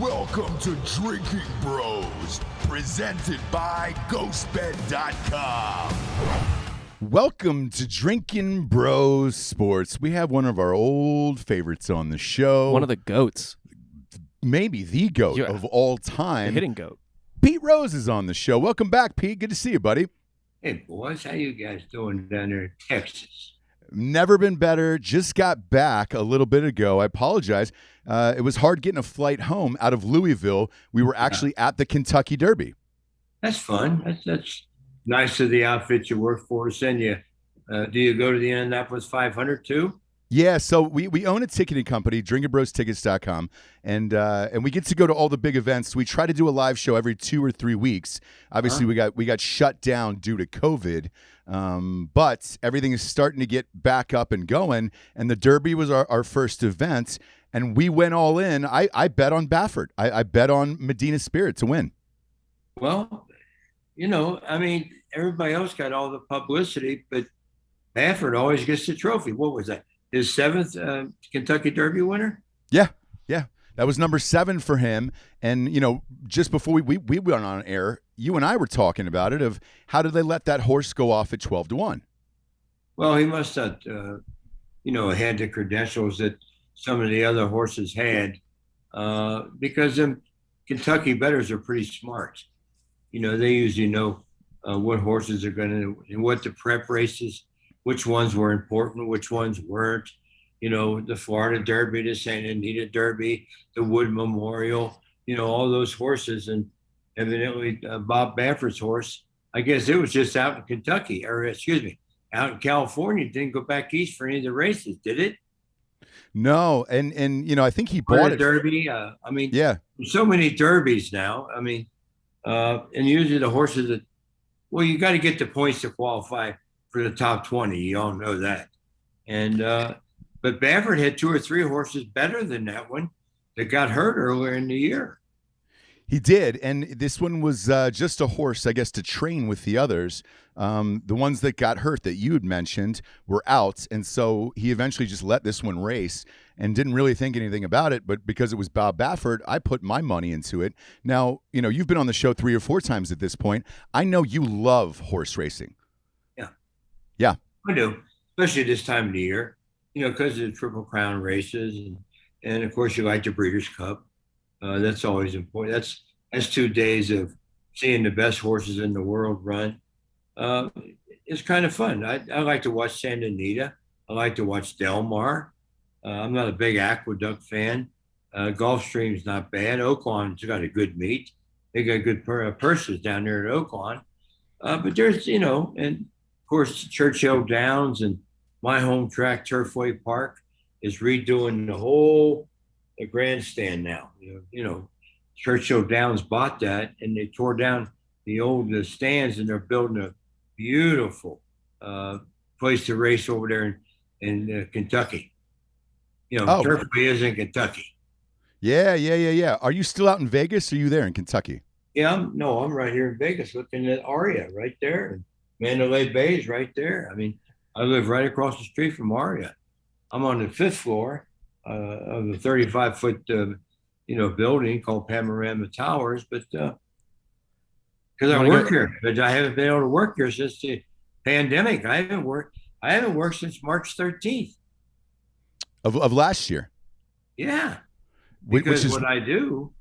Welcome to Drinking Bros, presented by GhostBed.com. Welcome to Drinkin' Bros Sports. We have one of our old favorites on the show. One of the goats. Maybe the GOAT of all time. The hitting goat. Pete Rose is on the show. Welcome back, Pete. Good to see you, buddy. Hey, boys. How you guys doing down there in Texas? Never been better. Just got back a little bit ago. I apologize. It was hard getting a flight home out of Louisville. We were actually at the Kentucky Derby. That's fun. That's nice of the outfit you work for to send you. Do you go to the Indianapolis 500 too? Yeah, so we own a ticketing company, drinkinbrostickets.com, and we get to go to all the big events. We try to do a live show every 2 or 3 weeks. Obviously, we got shut down due to COVID, but everything is starting to get back up and going, and the Derby was our first event, and we went all in. I bet on Baffert. I bet on Medina Spirit to win. Well, everybody else got all the publicity, but Baffert always gets the trophy. What was that? His seventh Kentucky Derby winner? Yeah. That was number 7 for him. And, just before we went on air, you and I were talking about it, of how did they let that horse go off at 12-1? Well, he must have, had the credentials that some of the other horses had, because them Kentucky bettors are pretty smart. They usually know what horses are going to, and what the prep races, which ones were important, which ones weren't. The Florida Derby, the Santa Anita Derby, the Wood Memorial, all those horses. And evidently Bob Baffert's horse, I guess it was just out in Kentucky, out in California. Didn't go back east for any of the races, did it? No, and I think he bought it. Derby. Yeah. There's so many derbies now. And usually the horses that, you got to get the points to qualify for the top 20. You all know that. And but Baffert had 2 or 3 horses better than that one that got hurt earlier in the year. He did, and this one was just a horse, I guess, to train with the others. The ones that got hurt that you had mentioned were out, and so he eventually just let this one race and didn't really think anything about it. But because it was Bob Baffert, I put my money into it. Now, you've been on the show 3 or 4 times at this point. I know you love horse racing. Yeah, I do, especially this time of the year, because of the Triple Crown races, and of course you like the Breeders' Cup. That's always important. That's 2 days of seeing the best horses in the world run. It's kind of fun. I like to watch Santa Anita. I like to watch Del Mar. I'm not a big Aqueduct fan. Gulfstream's not bad. Oaklawn's got a good meet. They got good purses down there at Oaklawn. But there's, and of course, Churchill Downs and my home track, Turfway Park, is redoing the grandstand now. Churchill Downs bought that, and they tore down the old stands, and they're building a beautiful place to race over there in Kentucky. Turfway is in Kentucky. Yeah. Are you still out in Vegas, or are you there in Kentucky? Yeah, I'm right here in Vegas, looking at Aria right there, and Mandalay Bay is right there. I live right across the street from Aria. I'm on the 5th floor of the 35-foot, building called Panorama Towers. But because I work here, but I haven't been able to work here since the pandemic. I haven't worked since March 13th of last year. Yeah, because what I do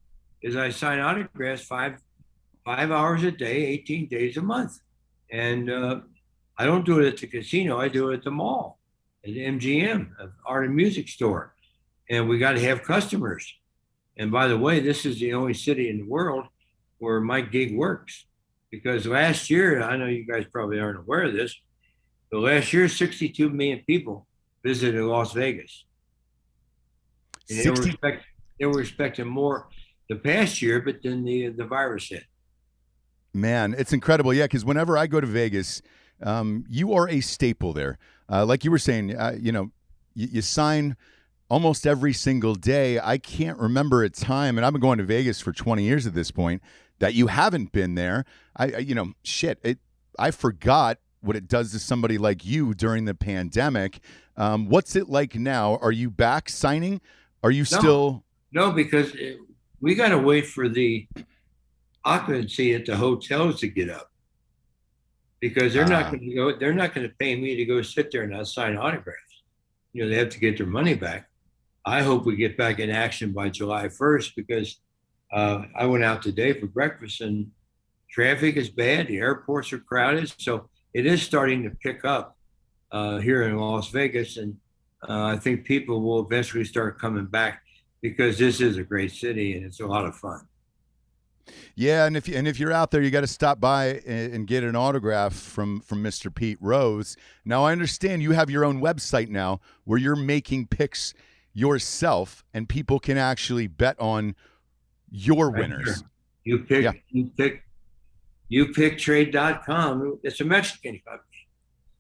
is I sign autographs 5 hours a day, 18 days a month, and I don't do it at the casino. I do it at the mall, at the MGM, Art and Music Store. And we got to have customers. And by the way, this is the only city in the world where my gig works. Because last year, I know you guys probably aren't aware of this, but last year, 62 million people visited Las Vegas. And they were expecting more the past year, but then the virus hit. Man, it's incredible. Yeah, because whenever I go to Vegas, you are a staple there. Like you were saying, you sign almost every single day. I can't remember a time, and I've been going to Vegas for 20 years at this point, that you haven't been there. I forgot what it does to somebody like you during the pandemic. What's it like now? Are you back signing? Are you still? No, because we got to wait for the occupancy at the hotels to get up because they're not Ah, going to go. They're not going to pay me to go sit there and not sign autographs. They have to get their money back. I hope we get back in action by July 1st because I went out today for breakfast and traffic is bad. The airports are crowded. So it is starting to pick up here in Las Vegas. And I think people will eventually start coming back because this is a great city and it's a lot of fun. yeah, and if you're out there, you got to stop by and get an autograph from Mr. Pete Rose. Now I understand you have your own website now where you're making picks yourself, and people can actually bet on your Right winners. here. You pick, Yeah. you pick trade.com. It's a Mexican company.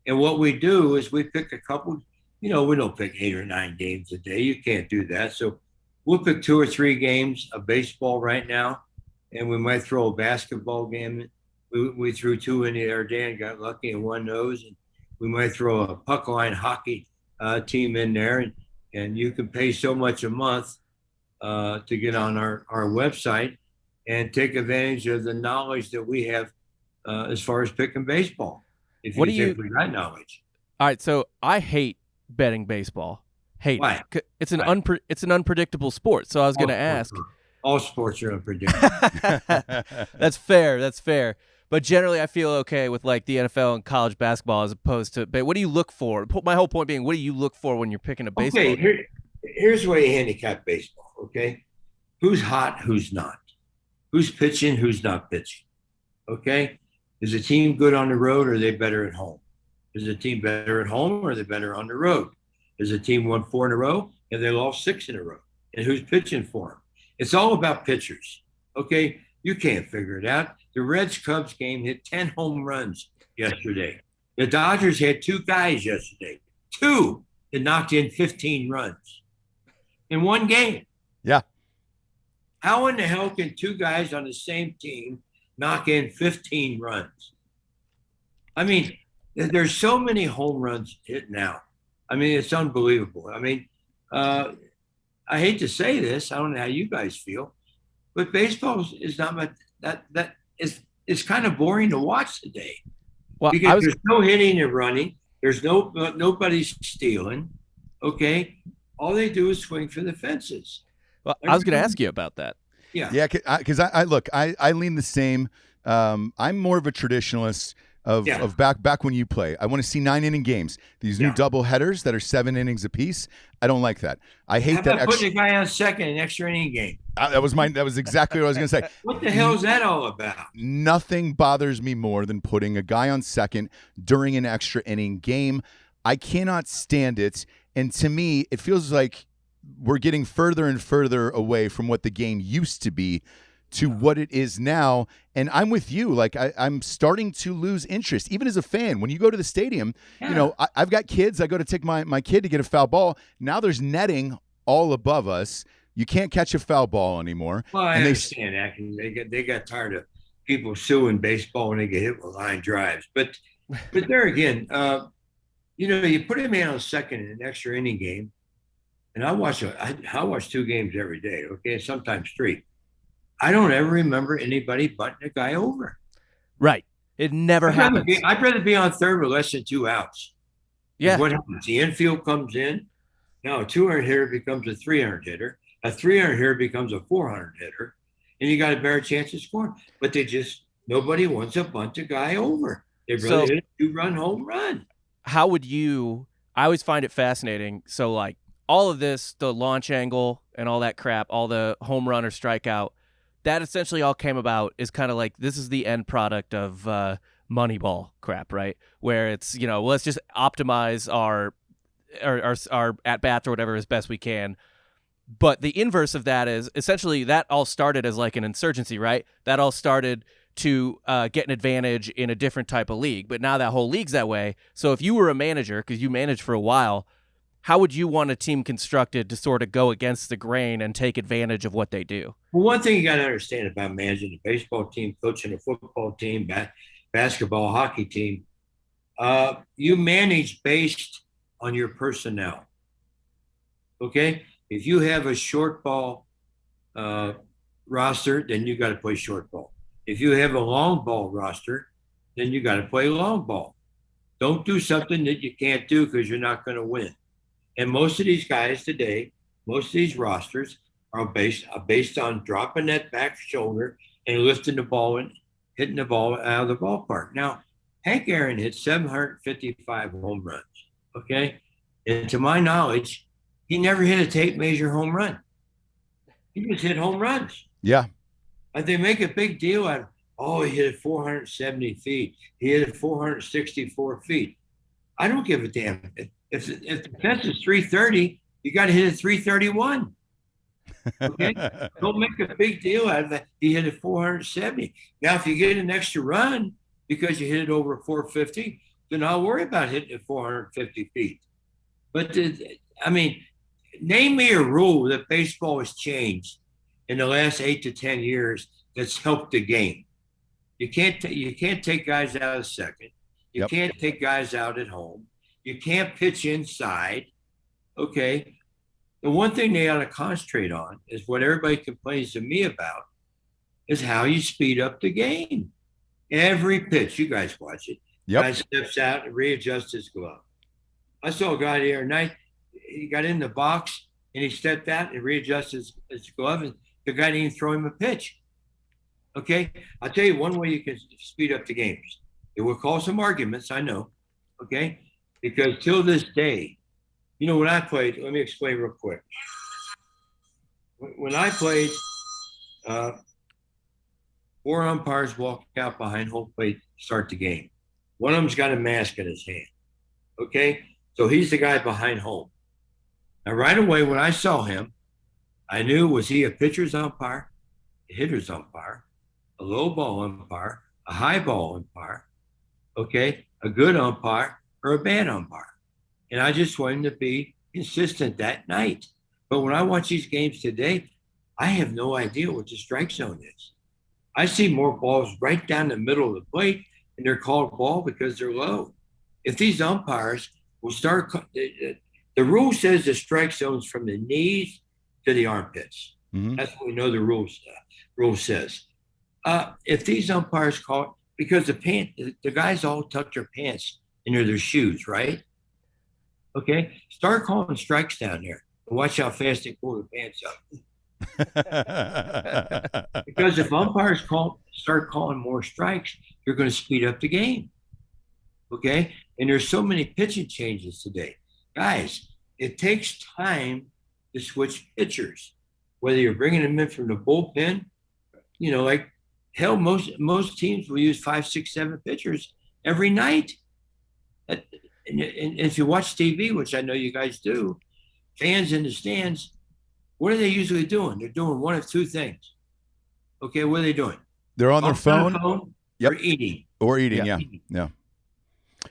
And what we do is we pick a couple, we don't pick 8 or 9 games a day. You can't do that. So we'll pick 2 or 3 games of baseball right now, and we might throw a basketball game. We threw 2 in the other day and got lucky and won those. And we might throw a puck line hockey team in there, and you can pay so much a month to get on our website and take advantage of the knowledge that we have as far as picking baseball. If What you do you? think we got knowledge. All right, so I hate betting baseball. Hate Why? it. It's an Why? it's an unpredictable sport. So I was going to All sports are unpredictable. ask. That's fair. That's fair. But generally, I feel okay with like the NFL and college basketball as opposed to. But what do you look for? My whole point being, what do you look for when you're picking a baseball? Okay, here's the way you handicap baseball. Okay, who's hot, who's not, who's pitching, who's not pitching. Okay, is a team good on the road, or are they better at home? Is a team better at home, or are they better on the road? Is a team won 4 in a row, and they lost 6 in a row? And who's pitching for them? It's all about pitchers. Okay, you can't figure it out. The Reds Cubs game hit 10 home runs yesterday. The Dodgers had 2 guys yesterday, 2 that knocked in 15 runs in one game. Yeah. How in the hell can 2 guys on the same team knock in 15 runs? I mean, there's so many home runs hit now. I mean, it's unbelievable. I mean, I hate to say this. I don't know how you guys feel, but baseball is not much that is it's kind of boring to watch today Well, because there's no hitting and running. There's nobody's stealing. Okay, all they do is swing for the fences. Well, I was going to ask you about that. Yeah. Yeah, because I look, I lean the same. I'm more of a traditionalist of back when you play. I want to see 9-inning games. These new double headers that are 7 innings apiece. I don't like that. I hate How that. about putting a guy on second, an extra inning game? That was exactly what I was going to say. What the hell is that all about? Nothing bothers me more than putting a guy on second during an extra inning game. I cannot stand it. And to me, it feels like we're getting further and further away from what the game used to be to what it is now. And I'm with you. Like I'm starting to lose interest, even as a fan. When you go to the stadium, I've got kids. I go to take my kid to get a foul ball. Now there's netting all above us. You can't catch a foul ball anymore. Well, I understand that. They got tired of people suing baseball when they get hit with line drives. But there again, you put a man on second in an extra inning game, and I watch 2 games every day. Okay, sometimes 3. I don't ever remember anybody butting a guy over. Right. It never happens. I'd rather be on third with less than 2 outs. Yeah. What happens? The infield comes in. Now a 200 hitter becomes a 300 hitter. A 300 hitter becomes a 400 hitter. And you got a better chance of scoring. But nobody wants to bunt a guy over. They'd rather hit a 2-run home run. How would you – I always find it fascinating. So, like, all of this, the launch angle and all that crap, all the home run or strikeout, that essentially all came about is kind of like this is the end product of Moneyball crap, right? Where it's, let's just optimize our at-bats or whatever as best we can. But the inverse of that is essentially that all started as like an insurgency, right? That all started to get an advantage in a different type of league. But now that whole league's that way. So if you were a manager, because you managed for a while, how would you want a team constructed to sort of go against the grain and take advantage of what they do? Well, one thing you got to understand about managing a baseball team, coaching a football team, basketball, hockey team, you manage based on your personnel. Okay? If you have a short ball roster, then you got to play short ball. If you have a long ball roster, then you got to play long ball. Don't do something that you can't do because you're not going to win. And most of these guys today, most of these rosters are based on dropping that back shoulder and lifting the ball and hitting the ball out of the ballpark. Now, Hank Aaron hit 755 home runs. Okay. And to my knowledge, he never hit a tape measure home run. He just hit home runs. Yeah. And they make a big deal out of, oh, he hit it 470 feet. He hit it 464 feet. I don't give a damn. If the fence is 330, you got to hit it 331. Okay? Don't make a big deal out of that. He hit it 470. Now, if you get an extra run because you hit it over 450, then I'll worry about hitting it 450 feet. But, I mean, name me a rule that baseball has changed in the last 8 to 10 years that's helped the game. You can't take guys out of second. You can't take guys out at home. You can't pitch inside. Okay. The one thing they ought to concentrate on is what everybody complains to me about is how you speed up the game. Every pitch, you guys watch it. Guy steps out and readjusts his glove. I saw a guy the other night. He got in the box and he stepped out and readjusted his glove, and the guy didn't even throw him a pitch. Okay, I'll tell you one way you can speed up the games. It will cause some arguments, I know. Okay, because till this day, you know, when I played, let me explain real quick. When I played, 4 umpires walk out behind home plate, start the game. One of them's got a mask in his hand. Okay, so he's the guy behind home. Now, right away, when I saw him, I knew, was he a pitcher's umpire, a hitter's umpire, a low ball umpire, a high ball umpire, okay, a good umpire, or a bad umpire. And I just wanted him to be consistent that night. But when I watch these games today, I have no idea what the strike zone is. I see more balls right down the middle of the plate, and they're called ball because they're low. If these umpires will start, the rule says the strike zone's from the knees to the armpits. Mm-hmm. That's what we know the rule says. If these umpires call, because the guys all tuck their pants into their shoes, right? Okay, start calling strikes down there and watch how fast they pull their pants up. Because if umpires start calling more strikes, you're going to speed up the game. Okay, and there's so many pitching changes today, guys. It takes time to switch pitchers, whether you're bringing them in from the bullpen. You know, like hell, most teams will use 5, 6, 7 pitchers every night. And if you watch TV, which I know you guys do, fans in the stands, what are they usually doing? They're doing one of 2 things. Okay, what are they doing? They're on their phone. Or eating. Yeah.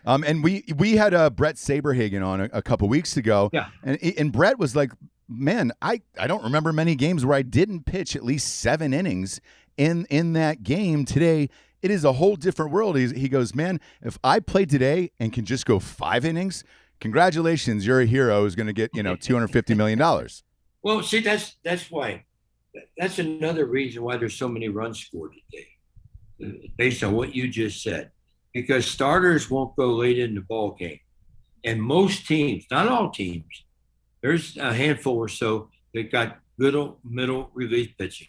And we had Brett Saberhagen on a couple weeks ago. Yeah. And Brett was like, man, I don't remember many games where I didn't pitch at least 7 innings in that game. Today, it is a whole different world. He goes, man, if I play today and can just go 5 innings, congratulations, you're a hero who's going to get, $250 million. Well, see, that's why. That's another reason why there's so many runs scored today, based on what you just said. Because starters won't go late in the ball game. And most teams, not all teams, there's a handful or so that got good middle relief pitching.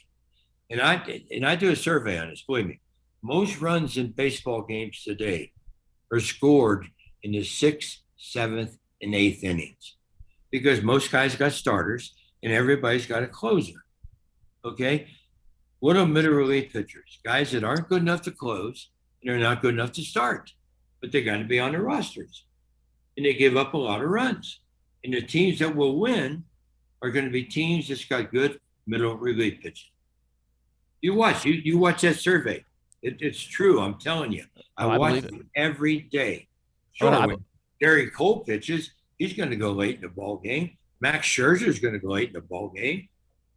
And I do a survey on this, believe me. Most runs in baseball games today are scored in the 6th, 7th, and 8th innings. Because most guys got starters and everybody's got a closer. Okay? What are middle relief pitchers? Guys that aren't good enough to close, and they're not good enough to start, but they got to be on the rosters. And they give up a lot of runs. And the teams that will win are going to be teams that's got good middle relief pitching. You watch that survey. It's true. I'm telling you. I watch it every day. Sure, when Gary Cole pitches, he's going to go late in the ball game. Max Scherzer's going to go late in the ball game.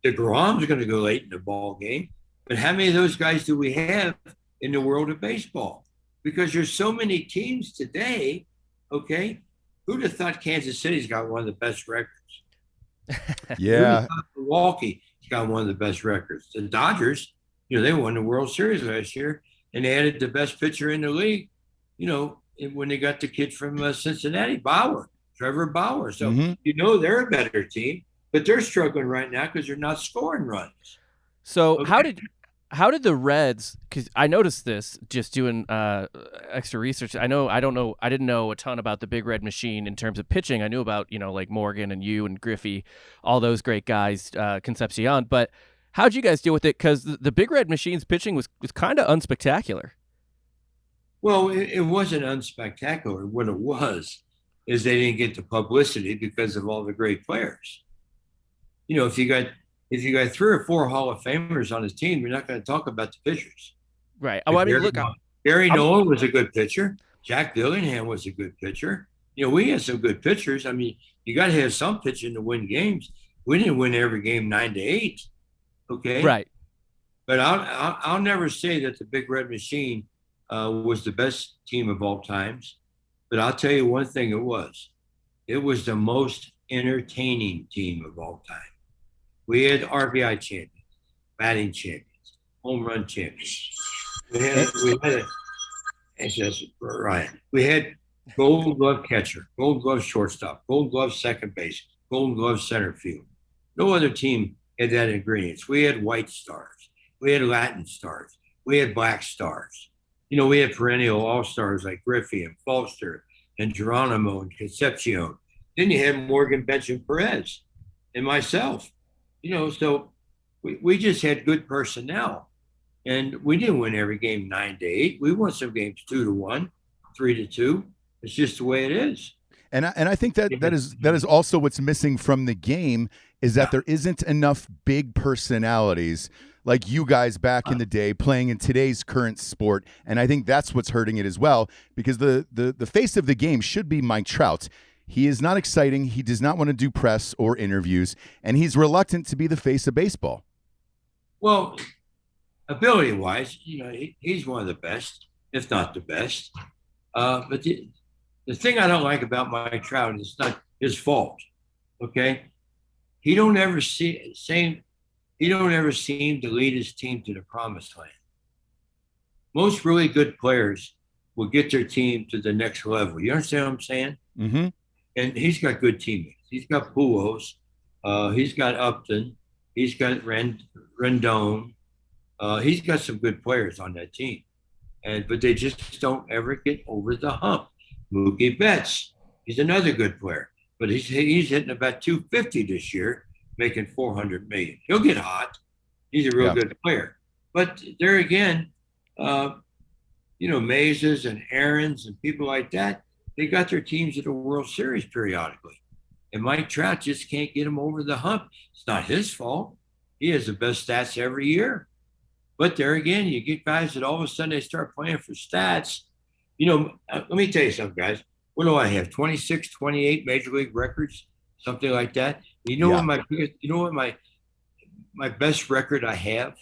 DeGrom's going to go late in the ball game. But how many of those guys do we have in the world of baseball? Because there's so many teams today, okay? Who'd have thought Kansas City's got one of the best records? Yeah. Milwaukee. It's got one of the best records. The Dodgers, they won the World Series last year, and they added the best pitcher in the league, when they got the kid from Cincinnati, Trevor Bauer. So, they're a better team, but they're struggling right now because they're not scoring runs. So Okay. how did the Reds? Because I noticed this just doing extra research. I didn't know a ton about the Big Red Machine in terms of pitching. I knew about like Morgan and you and Griffey, all those great guys, Concepcion. But how'd you guys deal with it? Because the Big Red Machine's pitching was kind of unspectacular. Well, it wasn't unspectacular. What it was is they didn't get the publicity because of all the great players. If you got 3 or 4 Hall of Famers on his team, you're not going to talk about the pitchers. Right. Oh, I mean, look, Gary Nolan was a good pitcher. Jack Dillingham was a good pitcher. We had some good pitchers. I mean, you got to have some pitching to win games. We didn't win every game 9-8. Okay. Right. But I'll never say that the Big Red Machine was the best team of all times. But I'll tell you one thing: it was the most entertaining team of all time. We had RBI champions, batting champions, home run champions. We had Gold Glove catcher, Gold Glove shortstop, Gold Glove second base, Gold Glove center field. No other team had that ingredients. We had white stars, we had Latin stars, we had black stars. We had perennial all-stars like Griffey and Foster and Geronimo and Concepcion. Then you had Morgan, Bench, and Perez and myself. So we just had good personnel. And we didn't win every game 9-8. We won some games 2-1, 3-2. It's just the way it is. And I think that is also what's missing from the game is that there isn't enough big personalities like you guys back in the day playing in today's current sport. And I think that's what's hurting it as well, because the face of the game should be Mike Trout. He is not exciting. He does not want to do press or interviews, and he's reluctant to be the face of baseball. Well, ability-wise, he's one of the best, if not the best. But the thing I don't like about Mike Trout is it's not his fault. Okay, he don't ever seem to lead his team to the promised land. Most really good players will get their team to the next level. You understand what I'm saying? Mm-hmm. And he's got good teammates. He's got Pujols. He's got Upton. He's got Rendon. He's got some good players on that team. But they just don't ever get over the hump. Mookie Betts, he's another good player. But he's hitting about 250 this year, making $400 million. He'll get hot. He's a real good player. But there again, Mazes and Aarons and people like that, they got their teams to the World Series periodically. And Mike Trout just can't get them over the hump. It's not his fault. He has the best stats every year. But there again, you get guys that all of a sudden they start playing for stats. Let me tell you something, guys. What do I have? 26, 28 major league records, something like that. What my best record I have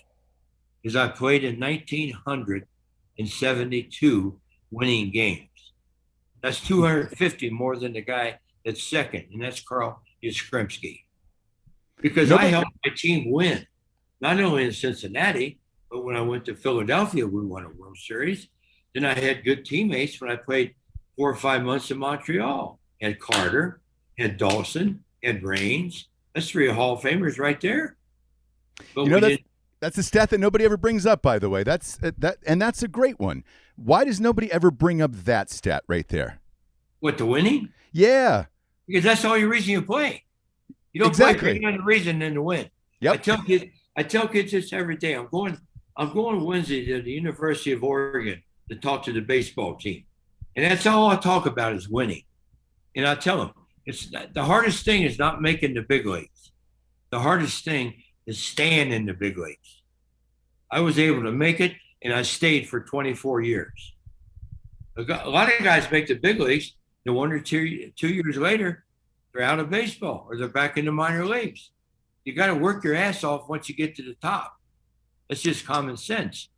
is I played in 1,972 winning games. That's 250 more than the guy that's second, and that's Carl Yastrzemski. Because I helped my team win, not only in Cincinnati, but when I went to Philadelphia, we won a World Series. Then I had good teammates when I played 4 or 5 months in Montreal. Had Carter, had Dawson, had Raines. That's 3 Hall of Famers right there. But that's a stat that nobody ever brings up, by the way. That's a great one. Why does nobody ever bring up that stat right there? What, the winning? Yeah. Because that's the only reason you play. You don't play for any other reason than to win. Yep. I tell kids this every day. I'm going Wednesday to the University of Oregon to talk to the baseball team. And that's all I talk about is winning. And I tell them, the hardest thing is not making the big leagues. The hardest thing is staying in the big leagues. I was able to make it, and I stayed for 24 years. A lot of guys make the big leagues, and 1 or 2 years later, they're out of baseball or they're back in the minor leagues. You got to work your ass off once you get to the top. That's just common sense.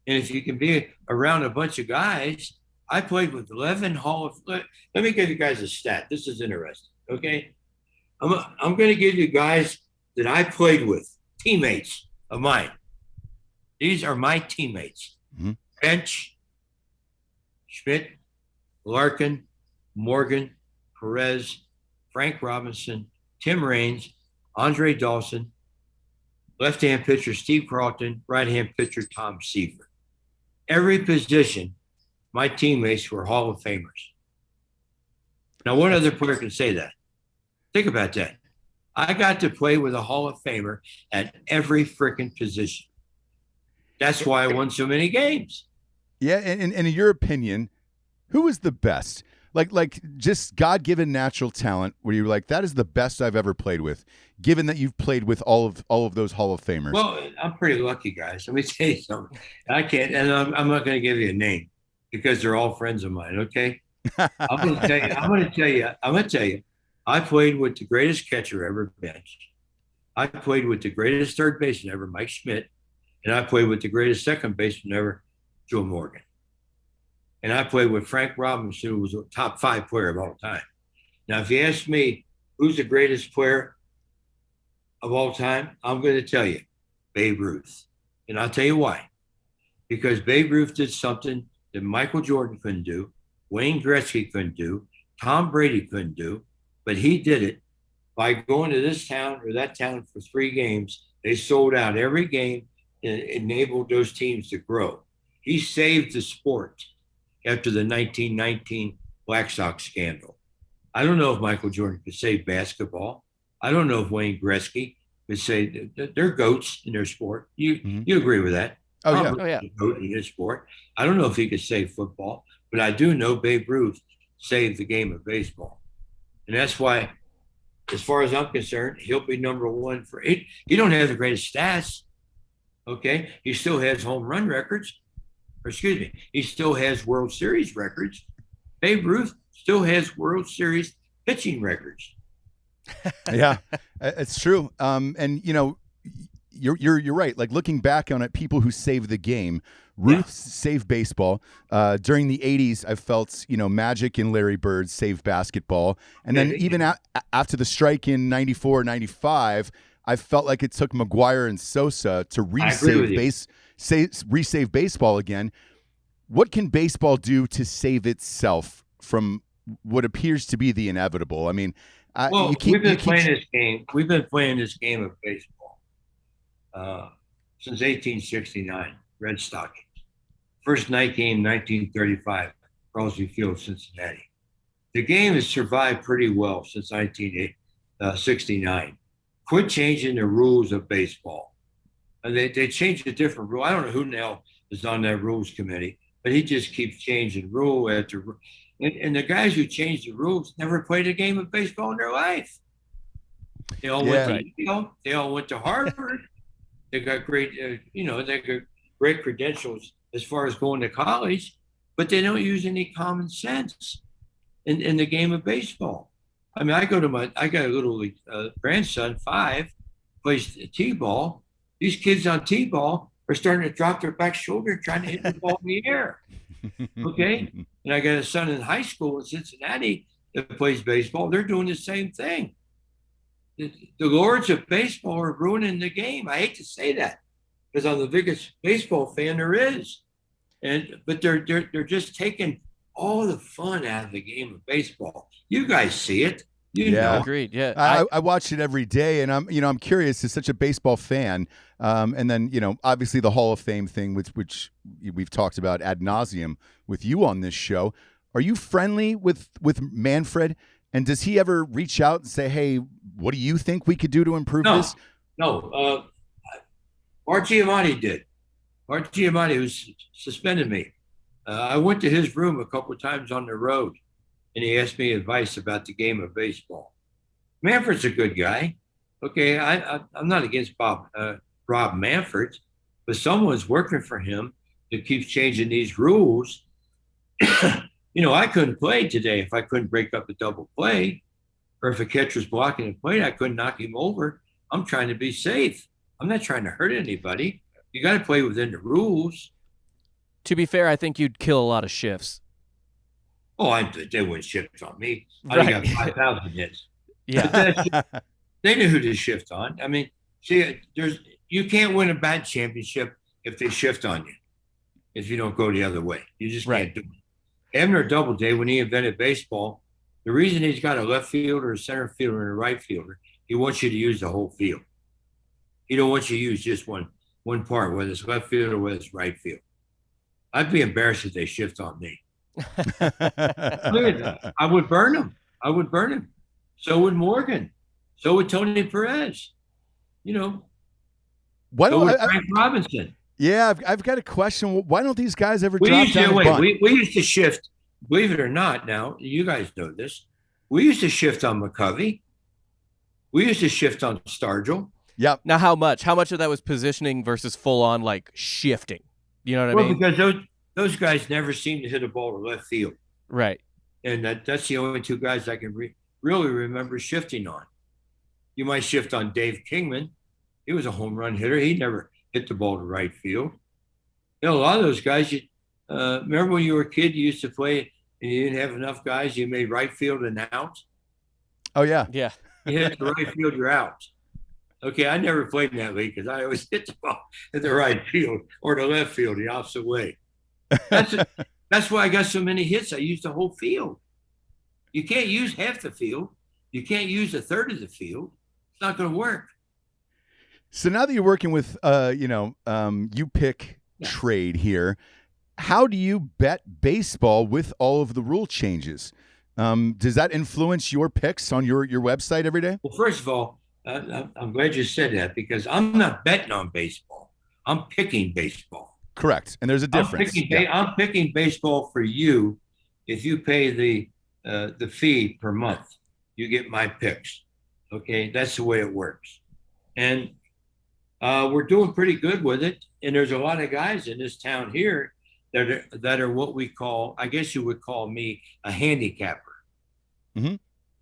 And if you can be around a bunch of guys, I played with 11 let me give you guys a stat. This is interesting, okay? I'm going to give you guys that I played with teammates of mine. These are my teammates. Mhm. Bench, Schmidt, Larkin, Morgan, Perez, Frank Robinson, Tim Raines, Andre Dawson, left-hand pitcher Steve Carlton, right-hand pitcher Tom Seaver. Every position, my teammates were Hall of Famers. Now, what other player can say that? Think about that. I got to play with a Hall of Famer at every freaking position. That's why I won so many games. Yeah, and in your opinion, who is the best? Like just God-given natural talent where you're like, that is the best I've ever played with, given that you've played with all of those Hall of Famers. Well, I'm pretty lucky, guys. Let me tell you something. I can't, and I'm not going to give you a name because they're all friends of mine, okay? I'm going to tell you, I played with the greatest catcher ever benched. I played with the greatest third baseman ever, Mike Schmidt, and I played with the greatest second baseman ever, Joe Morgan. And I played with Frank Robinson, who was a top 5 player of all time. Now, if you ask me who's the greatest player of all time, I'm going to tell you, Babe Ruth. And I'll tell you why. Because Babe Ruth did something that Michael Jordan couldn't do, Wayne Gretzky couldn't do, Tom Brady couldn't do, but he did it by going to this town or that town for 3 games. They sold out every game and enabled those teams to grow. He saved the sport after the 1919 Black Sox scandal. I don't know if Michael Jordan could save basketball. I don't know if Wayne Gretzky could say they're goats in their sport. You agree with that? Oh, yeah. Goat in his sport. I don't know if he could save football, but I do know Babe Ruth saved the game of baseball. And that's why, as far as I'm concerned, he'll be number 1 for 8. He don't have the greatest stats. Okay. He still has home run records. He still has World Series records. Babe Ruth still has World Series pitching records. Yeah, it's true. And you're right. Like looking back on it, people who saved the game, Ruth saved baseball. During the 80s, I felt, Magic and Larry Bird saved basketball. And then even after the strike in 94, 95, I felt like it took McGuire and Sosa to resave baseball again. What can baseball do to save itself from what appears to be the inevitable? I mean, we've been playing this game. We've been playing this game of baseball since 1869. Red Stockings. First night game, 1935, Crosby Field, Cincinnati. The game has survived pretty well since 1969. Quit changing the rules of baseball. And they changed a different rule. I don't know who the hell is on that rules committee, but he just keeps changing rule after rule. And the guys who changed the rules never played a game of baseball in their life. They all went to Yale. They all went to Harvard. They got great, they got great credentials as far as going to college, but they don't use any common sense in the game of baseball. I mean, I got a little grandson, 5, plays t-ball. These kids on t-ball are starting to drop their back shoulder trying to hit the ball in the air. Okay? And I got a son in high school in Cincinnati that plays baseball. They're doing the same thing. The lords of baseball are ruining the game. I hate to say that because I'm the biggest baseball fan there is. But they're just taking all the fun out of the game of baseball. You guys see it. You know. Agreed. Yeah. I watch it every day, and I'm curious. As such a baseball fan, and then obviously the Hall of Fame thing, which we've talked about ad nauseum with you on this show. Are you friendly with Manfred? And does he ever reach out and say, "Hey, what do you think we could do to improve this?" No. Art Giamatti did. Art Giamatti, who suspended me. I went to his room a couple of times on the road, and he asked me advice about the game of baseball. Manfred's a good guy. Okay, I'm not against Rob Manfred, but someone's working for him that keeps changing these rules. I couldn't play today if I couldn't break up a double play, or if a catcher's blocking a plate, I couldn't knock him over. I'm trying to be safe. I'm not trying to hurt anybody. You got to play within the rules. To be fair, I think you'd kill a lot of shifts. Oh, they wouldn't shift on me. I Right. got 5,000 hits. Yeah. They knew who to shift on. I mean, See, you can't win a bat championship if they shift on you. If you don't go the other way, you just can't do it. Abner Doubleday, when he invented baseball, the reason he's got a left fielder, a center fielder, and a right fielder, he wants you to use the whole field. He don't want you to use just one part, whether it's left field or whether it's right field. I'd be embarrassed if they shift on me. I would burn them. I would burn him. So would Morgan. So would Tony Perez. You know. Why don't Frank Robinson? Yeah, I've got a question. Why don't these guys ever drop down and bunt? We used to shift. Believe it or not, now you guys know this. We used to shift on McCovey. We used to shift on Stargell. Yep. Now, how much? How much of that was positioning versus full on like shifting? You know what I mean? Because those guys never seem to hit a ball to left field. Right. And that's the only two guys I can really remember shifting on. You might shift on Dave Kingman. He was a home run hitter. He never hit the ball to right field. You know, a lot of those guys, remember when you were a kid, you used to play and you didn't have enough guys, you made right field and out? Oh, yeah. Yeah. You hit the right field, you're out. Okay, I never played in that league because I always hit the ball in the right field or the left field, the opposite way. That's why I got so many hits. I used the whole field. You can't use half the field. You can't use a third of the field. It's not going to work. So now that you're working with, you pick trade here, how do you bet baseball with all of the rule changes? Does that influence your picks on your website every day? Well, first of all, I'm glad you said that because I'm not betting on baseball. I'm picking baseball. Correct. And there's a difference. I'm picking baseball for you. If you pay the fee per month, you get my picks. Okay, that's the way it works. And we're doing pretty good with it. And there's a lot of guys in this town here that are what we call, I guess you would call me a handicapper. Mm-hmm.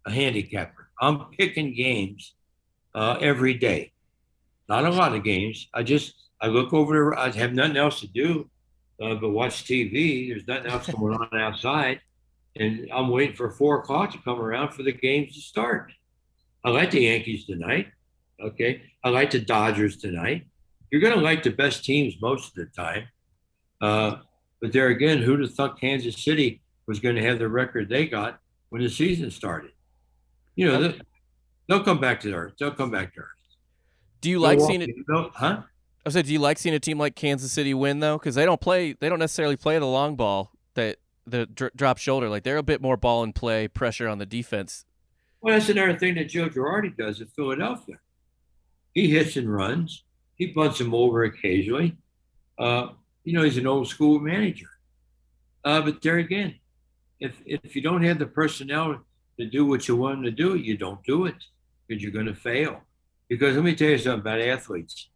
A handicapper. I'm picking games every day. Not a lot of games. I look over there. I have nothing else to do but watch TV. There's nothing else going on outside. And I'm waiting for 4 o'clock to come around for the games to start. I like the Yankees tonight. Okay. I like the Dodgers tonight. You're going to like the best teams most of the time. But there again, who'd have thought Kansas City was going to have the record they got when the season started? You know, they'll come back to earth. They'll come back to earth. Do you like seeing it? Huh? I said, do you like seeing a team like Kansas City win though? Because they don't necessarily play the long ball, the drop shoulder. Like they're a bit more ball and play, pressure on the defense. Well, that's another thing that Joe Girardi does at Philadelphia. He hits and runs. He bunts them over occasionally. He's an old school manager. But there again, if you don't have the personnel to do what you want them to do, you don't do it because you're going to fail. Because let me tell you something about athletes,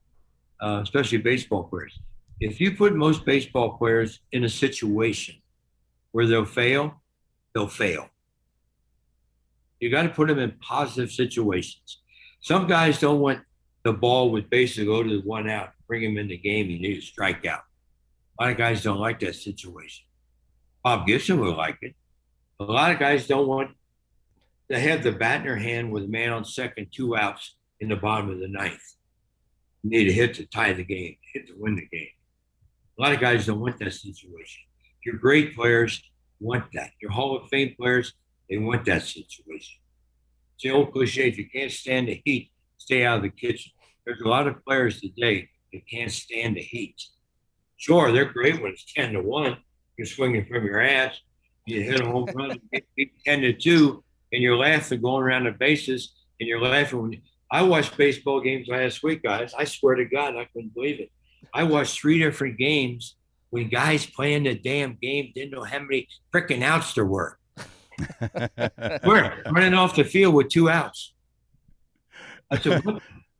especially baseball players. If you put most baseball players in a situation where they'll fail, they'll fail. You got to put them in positive situations. Some guys don't want the ball with bases go to 1 out, bring him in the game, you need a strikeout. A lot of guys don't like that situation. Bob Gibson would like it. A lot of guys don't want to have the bat in their hand with a man on second, 2 outs in the bottom of the 9th. You need a hit to tie the game, hit to win the game. A lot of guys don't want that situation. Your great players want that. Your Hall of Fame players, they want that situation. It's the old cliche, if you can't stand the heat, stay out of the kitchen. There's a lot of players today that can't stand the heat. Sure, they're great when it's 10-1. You're swinging from your ass. You hit a home run, you 10-2, and you're laughing going around the bases, and you're laughing. I watched baseball games last week, guys. I swear to God, I couldn't believe it. I watched 3 different games when guys playing the damn game didn't know how many freaking outs there were. We're running off the field with 2 outs. I said,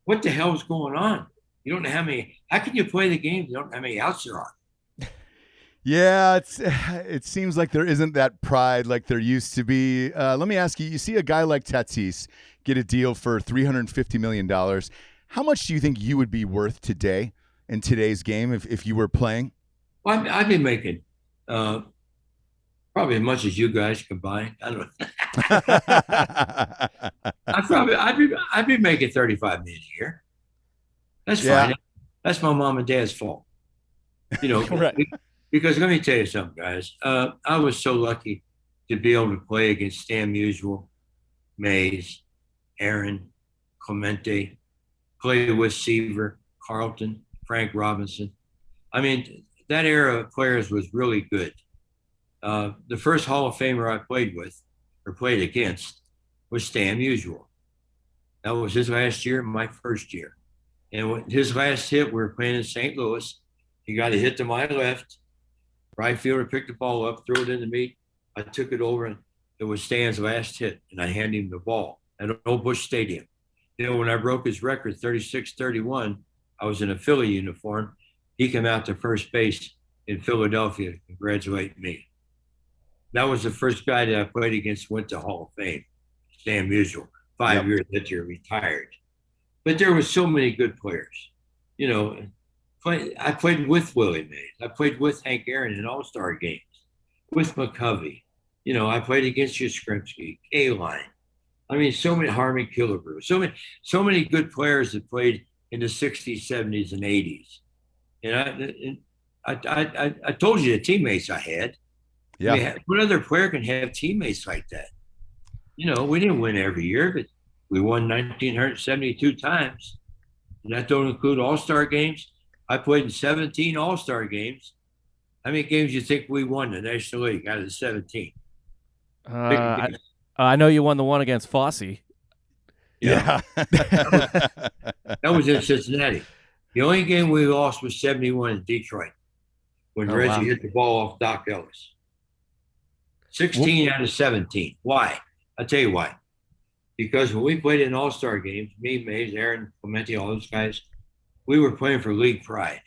what the hell is going on? You don't know how many. How can you play the game? You don't know how many outs there are. Yeah, it seems like there isn't that pride like there used to be. Let me ask you, you see a guy like Tatis get a deal for $350 million. How much do you think you would be worth today in today's game if you were playing? Well, I'd be making probably as much as you guys combined. I don't know. I'd be making $35 million a year. That's Yeah. fine. That's my mom and dad's fault. You know, Right. because let me tell you something, guys. I was so lucky to be able to play against Stan Musial, Mays, Aaron, Clemente, play with Seaver, Carlton, Frank Robinson. I mean, that era of players was really good. The first Hall of Famer I played with or played against was Stan Musial. That was his last year, my first year. And when his last hit, we were playing in St. Louis. He got a hit to my left. Right fielder picked the ball up, threw it into me. I took it over, and it was Stan's last hit, and I handed him the ball at Old Bush Stadium. You know, when I broke his record, 36-31, I was in a Philly uniform. He came out to first base in Philadelphia to congratulate me. That was the first guy that I played against went to Hall of Fame, Stan Musial. 5 years later, retired. But there were so many good players. You know, I played with Willie Mays. I played with Hank Aaron in All-Star games, with McCovey. You know, I played against Yastrzemski, K-Line. I mean, so many Harmon Killebrew, so many good players that played in the 60s, 70s, and 80s. And I told you the teammates I had. Yeah. I mean, what other player can have teammates like that? You know, we didn't win every year, but we won 1,972 times. And that don't include all-star games. I played in 17 all-star games. How many games do you think we won in the National League out of the 17? I know you won the one against Fosse. Yeah. That was in Cincinnati. The only game we lost was 71 in Detroit when Reggie hit the ball off Doc Ellis. 16 out of 17. Why? I'll tell you why. Because when we played in all-star games, me, Mays, Aaron, Clemente, all those guys, we were playing for league pride.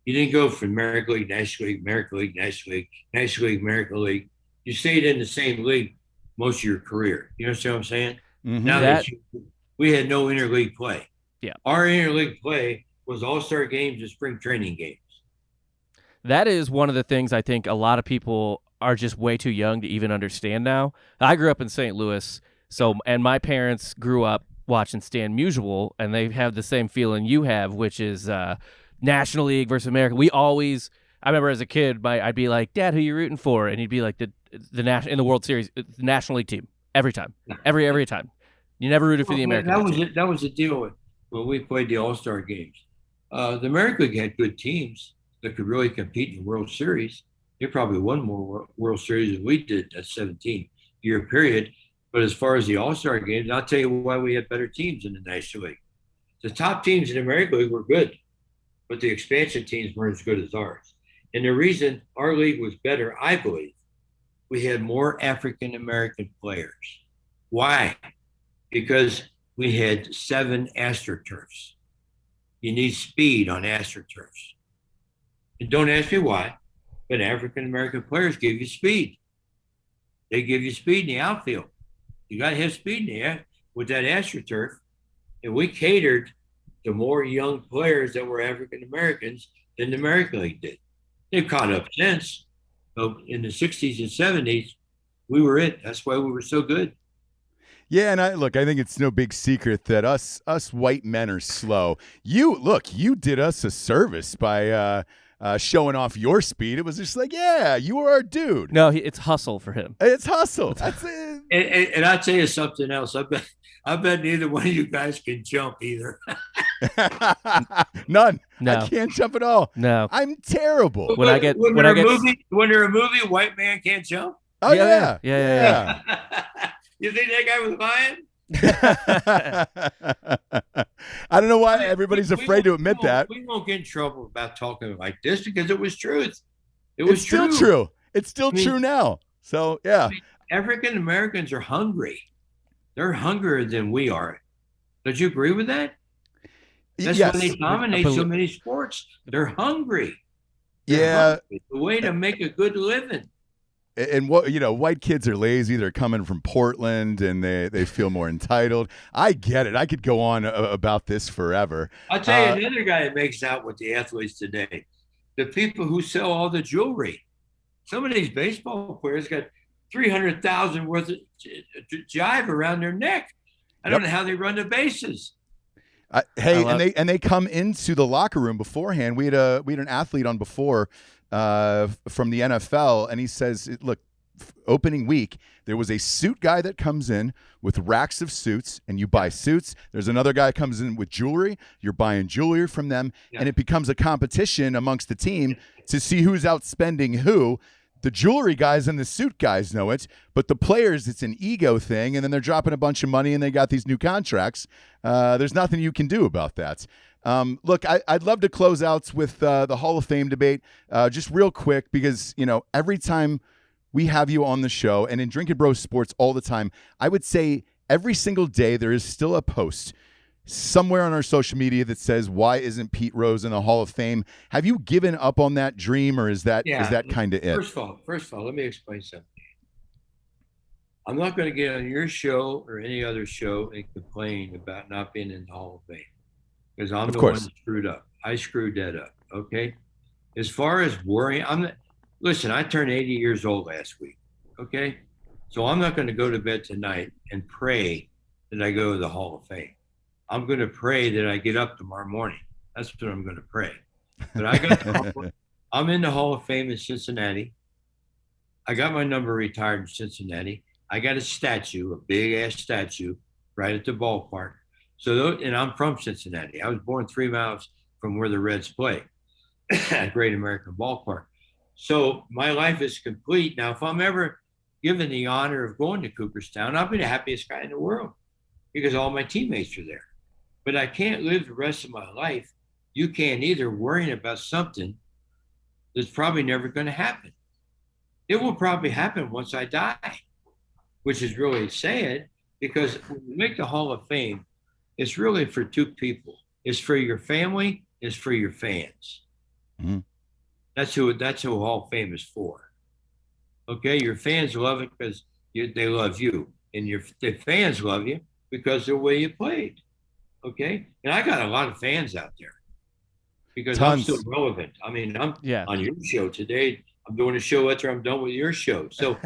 You didn't go from American League, National League, American League, National League, National League, American League. You stayed in the same league most of your career. You understand what I'm saying? Mhm. Now we had no interleague play. Yeah. Our interleague play was all-star games and spring training games. That is one of the things I think a lot of people are just way too young to even understand now. I grew up in St. Louis, and my parents grew up watching Stan Musial, and they have the same feeling you have, which is National League versus American. I remember as a kid, I'd be like, "Dad, who you rooting for?" And he'd be like, "The in the World Series, the National League team every time, every time. You never rooted for the American League team." That was the deal when we played the All-Star games. The American League had good teams that could really compete in the World Series. They probably won more World Series than we did that 17-year period. But as far as the All-Star games, I'll tell you why we had better teams in the National League. The top teams in the American League were good, but the expansion teams weren't as good as ours. And the reason our league was better, I believe, we had more African-American players. Why? Because we had 7 AstroTurfs. You need speed on AstroTurfs. And don't ask me why, but African-American players give you speed. They give you speed in the outfield. You got to have speed in the air with that AstroTurf. And we catered to more young players that were African-Americans than the American League did. They've caught up since. So in the 60s and 70s, we were it. That's why we were so good. Yeah, and I think it's no big secret that us white men are slow. You did us a service by showing off your speed. It was just like, yeah, you were our dude. No, it's hustle for him. It's hustle. That's it. And I'll tell you something else. I bet neither one of you guys can jump either. None. No. I can't jump at all. No. I'm terrible. When they're a movie, white man can't jump. Oh yeah. You think that guy was lying? I don't know why everybody's afraid to admit that. We won't get in trouble about talking like this because it was truth. It's still true. It's still true now. So yeah. African Americans are hungry. They're hungrier than we are. Don't you agree with that? That's why they dominate so many sports. They're hungry. Yeah. Hungry. The way to make a good living. And white kids are lazy. They're coming from Portland, and they feel more entitled. I get it. I could go on about this forever. I'll tell you another guy that makes out with the athletes today. The people who sell all the jewelry. Some of these baseball players got $300,000 worth of jive around their neck. I don't know how they run the bases. Hey, love- and they come into the locker room beforehand. We had an athlete on before from the NFL, and he says, "Look, opening week, there was a suit guy that comes in with racks of suits, and you buy suits. There's another guy comes in with jewelry. You're buying jewelry from them, and it becomes a competition amongst the team to see who's outspending who." The jewelry guys and the suit guys know it, but the players, it's an ego thing, and then they're dropping a bunch of money and they got these new contracts. There's nothing you can do about that. Look, I'd love to close out with the Hall of Fame debate just real quick because, every time we have you on the show and in Drinkin' Bros Sports all the time, I would say every single day there is still a post somewhere on our social media that says, why isn't Pete Rose in the Hall of Fame? Have you given up on that dream, or is that kind of it? First of all, let me explain something. I'm not going to get on your show or any other show and complain about not being in the Hall of Fame because I'm the one that screwed up. I screwed that up. Okay. As far as worrying, listen, I turned 80 years old last week. Okay. So I'm not going to go to bed tonight and pray that I go to the Hall of Fame. I'm going to pray that I get up tomorrow morning. That's what I'm going to pray. But I'm in the Hall of Fame in Cincinnati. I got my number retired in Cincinnati. I got a statue, a big ass statue, right at the ballpark. And I'm from Cincinnati. I was born 3 miles from where the Reds play at Great American Ballpark. So my life is complete. Now, if I'm ever given the honor of going to Cooperstown, I'll be the happiest guy in the world because all my teammates are there. But I can't live the rest of my life. You can't either worrying about something that's probably never going to happen. It will probably happen once I die, which is really sad because when you make the Hall of Fame, it's really for two people. It's for your family, it's for your fans. Mm-hmm. That's who Hall of Fame is for. Okay, your fans love it because they love you, and the fans love you because of the way you played. Okay. And I got a lot of fans out there because I'm still relevant. I mean, I'm on your show today. I'm doing a show after I'm done with your show. So,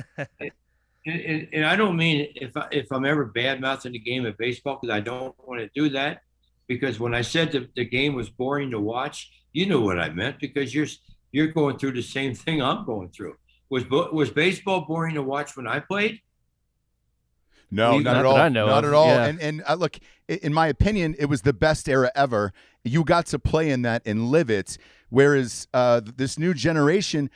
and I don't mean if I'm ever bad mouthing the game of baseball, because I don't want to do that. Because when I said the game was boring to watch, you know what I meant because you're going through the same thing I'm going through. Was baseball boring to watch when I played? No, not at all. Not at all. Yeah. And look, in my opinion, it was the best era ever. You got to play in that and live it. Whereas this new generation,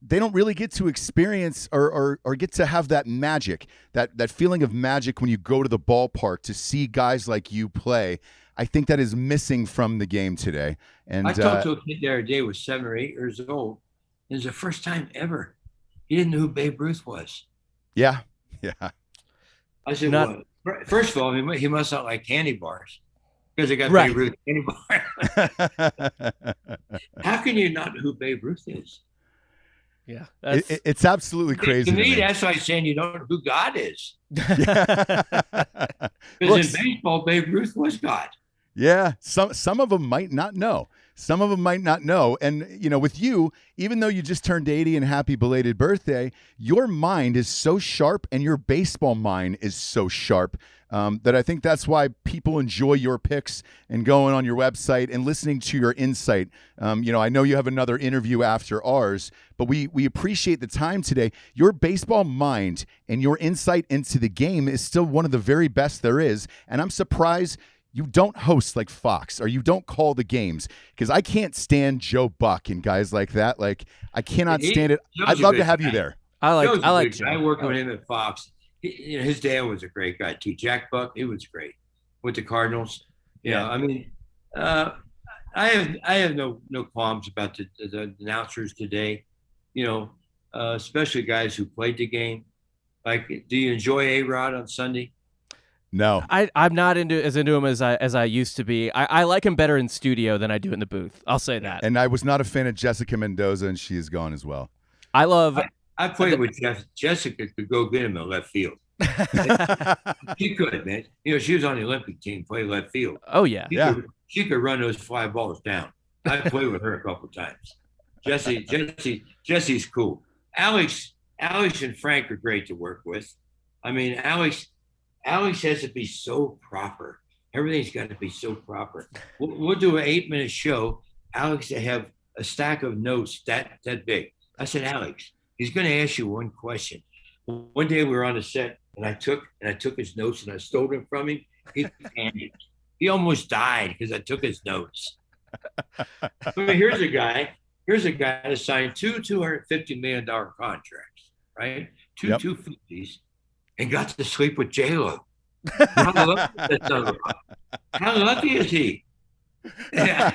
they don't really get to experience or get to have that magic, that feeling of magic when you go to the ballpark to see guys like you play. I think that is missing from the game today. And I talked to a kid the other day who was 7 or 8 years old. It was the first time ever. He didn't know who Babe Ruth was. Yeah. I said, well, first of all, he must not like candy bars because they got Babe Ruth candy bar. How can you not know who Babe Ruth is? Yeah. It's absolutely crazy. To me, that's like saying you don't know who God is. Because in baseball, Babe Ruth was God. Yeah. Some of them might not know. Some of them might not know. And, with you, even though you just turned 80 and happy belated birthday, your mind is so sharp and your baseball mind is so sharp that I think that's why people enjoy your picks and going on your website and listening to your insight. I know you have another interview after ours, but we appreciate the time today. Your baseball mind and your insight into the game is still one of the very best there is. And I'm surprised you don't host like Fox or you don't call the games because I can't stand Joe Buck and guys like that. Like I cannot stand it. I'd love to have you there. I like Joe. I worked with him at Fox. His dad was a great guy too. Jack Buck, he was great with the Cardinals. Yeah, I mean, I have no qualms about the announcers today. Especially guys who played the game. Like, do you enjoy A-Rod on Sunday? No, I'm not as into him as I used to be. I like him better in studio than I do in the booth. I'll say that. And I was not a fan of Jessica Mendoza, and she is gone as well. I played with Jessica could go get him in left field. She could, man. She was on the Olympic team, played left field. Oh yeah, She could run those fly balls down. I played with her a couple times. Jesse's cool. Alex and Frank are great to work with. I mean, Alex has to be so proper Everything's got to be so proper. We'll do an 8-minute show. Alex, I have a stack of notes that big. I said, Alex, he's going to ask you one question. One day we were on the set, and I took his notes and I stole them from him. He panicked. He almost died because I took his notes. I mean, here's a guy that signed two $250 million contracts, right? Two Yep. 250s, and got to sleep with J-Lo. How lucky is he? Yeah.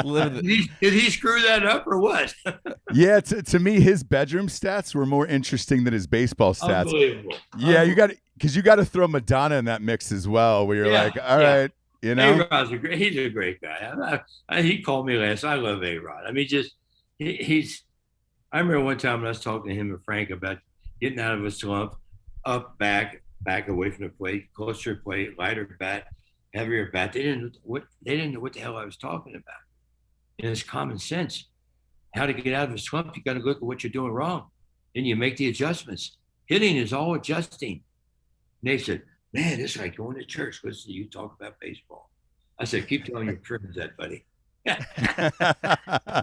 Did he screw that up or what? Yeah, to me, his bedroom stats were more interesting than his baseball stats. Unbelievable. Yeah, you got to throw Madonna in that mix as well, where you're like, all right, you know. He's a great guy. He called me last. I love A-Rod. I mean, he's. I remember one time when I was talking to him and Frank about getting out of a slump, up, back away from the plate, closer to the plate, lighter bat, heavier bat. They didn't know what the hell I was talking about. And it's common sense. How to get out of a slump, you got to look at what you're doing wrong. Then you make the adjustments. Hitting is all adjusting. And they said, man, it's like going to church. Listen to you talk about baseball. I said, keep telling your friends that, buddy.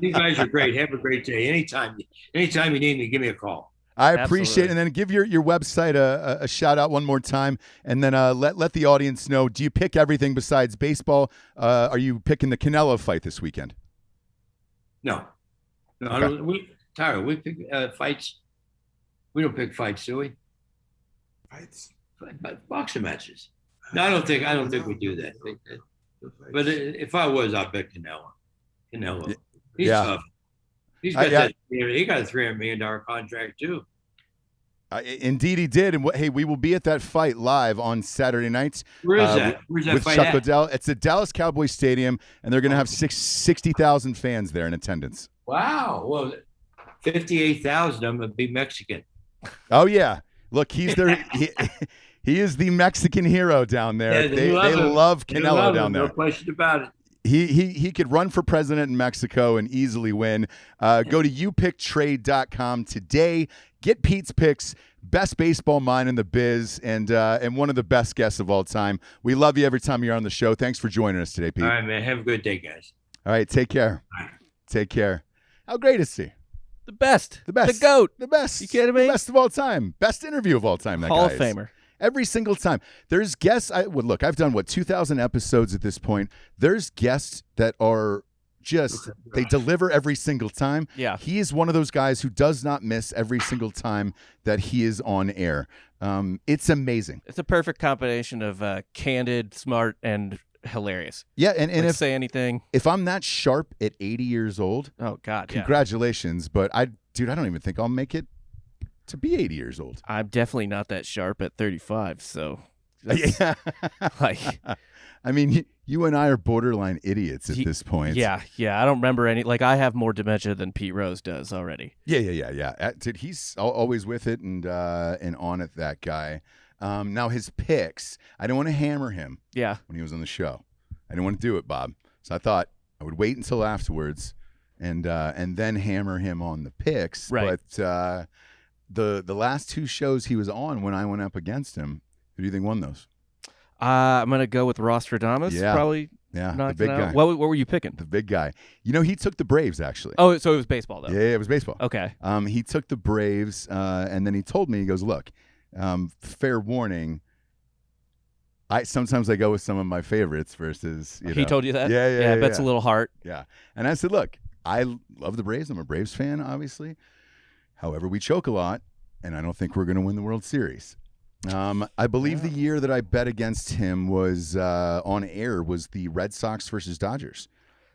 You guys are great. Have a great day. Anytime you need me, give me a call. I appreciate it. And then give your website a shout out one more time, and then let the audience know. Do you pick everything besides baseball? Are you picking the Canelo fight this weekend? No. Okay. We pick fights. We don't pick fights, do we? Fights. Boxing matches. No, I don't think we do that. But if I was, I'd bet Canelo. He's tough. He got a $300 million contract too. Indeed, he did. And hey, we will be at that fight live on Saturday nights. Where is that? Where's that with fight Chuck at? Liddell. It's at Dallas Cowboys Stadium, and they're going to have 60,000 fans there in attendance. Wow. Well, 58,000 of them would be Mexican. Oh yeah, look, he's there. He is the Mexican hero down there. Yeah, they love Canelo down there. No question about it. He could run for president in Mexico and easily win. Go to youpicktrade.com today. Get Pete's picks, best baseball mind in the biz, and one of the best guests of all time. We love you every time you're on the show. Thanks for joining us today, Pete. All right, man. Have a good day, guys. All right, take care. All right. Take care. How great is he? The best. The best. The GOAT. The best. You kidding me? The best of all time. Best interview of all time. That Hall guy of is. Famer. Every single time. There's guests. Look, I've done 2,000 episodes at this point. There's guests that are just, they deliver every single time. Yeah. He is one of those guys who does not miss every single time that he is on air. It's amazing. It's a perfect combination of candid, smart, and hilarious. Yeah, and Like, if say anything. if I'm that sharp at 80 years old, Oh God, yeah. congratulations. But I don't even think I'll make it to be 80 years old. I'm definitely not that sharp at 35. So, that's, Yeah. like, I mean, you and I are borderline idiots at this point. yeah. I don't remember any. Like, I have more dementia than Pete Rose does already. Yeah. Dude, he's always with it and on it. That guy. Now his picks. I don't want to hammer him. Yeah. When he was on the show, I didn't want to do it, Bob. So I thought I would wait until afterwards, and then hammer him on the picks. Right. But the last two shows he was on when I went up against him, who do you think won those? I'm gonna go with Rostradamus. Yeah. Probably. Yeah, the knocked big it out. guy. What were you picking? The big guy. You know, he took the Braves actually. Oh, so it was baseball though. Yeah, it was baseball. Okay. He took the Braves, and then he told me, he goes, look, fair warning, sometimes I go with some of my favorites versus, He told you that? Yeah, I bet's a little heart. Yeah. And I said, look, I love the Braves. I'm a Braves fan, obviously. However, we choke a lot, and I don't think we're going to win the World Series. I believe the year that I bet against him was on air was the Red Sox versus Dodgers.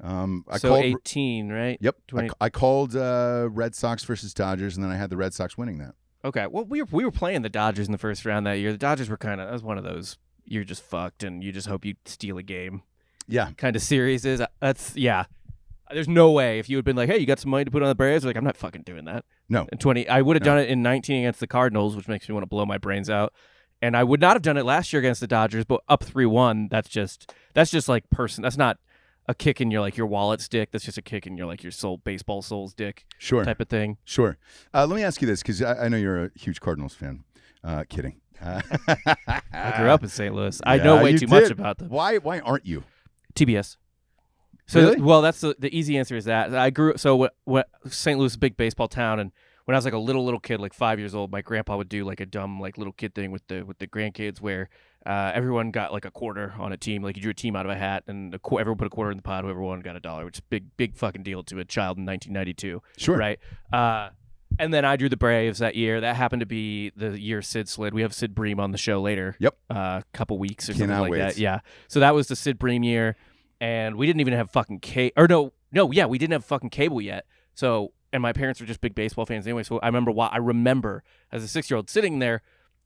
I called 18, right? Yep. 20. I called Red Sox versus Dodgers, and then I had the Red Sox winning that. Okay. Well, we were playing the Dodgers in the first round that year. The Dodgers were that was one of those you're just fucked and you just hope you steal a game Yeah. kind of series. There's no way if you had been like, hey, you got some money to put on the Braves, like I'm not fucking doing that. No. In 20, I would have done it in 19 against the Cardinals, which makes me want to blow my brains out. And I would not have done it last year against the Dodgers, but up 3-1. That's just like That's not a kick in your wallet's dick. That's just a kick in your baseball soul's dick. Sure. Type of thing. Sure. Let me ask you this, because I know you're a huge Cardinals fan. Kidding. I grew up in St. Louis. I know way you too much did. about them. Why aren't you? TBS. So, Really? well, that's the easy answer is that I grew. So, what St. Louis is a big baseball town, and when I was like a little kid, like 5 years old, my grandpa would do like a dumb like little kid thing with the grandkids where everyone got like a quarter on a team. Like you drew a team out of a hat, and everyone put a quarter in the pot. Whoever won got $1, which is big fucking deal to a child in 1992. Sure. Right. And then I drew the Braves that year. That happened to be the year Sid slid. We have Sid Bream on the show later. Yep. Couple weeks or Cannot something like wait. that. Yeah. So that was the Sid Bream year. And we didn't even have fucking cable. We didn't have fucking cable yet. So, and my parents were just big baseball fans anyway. So I remember as a 6-year-old sitting there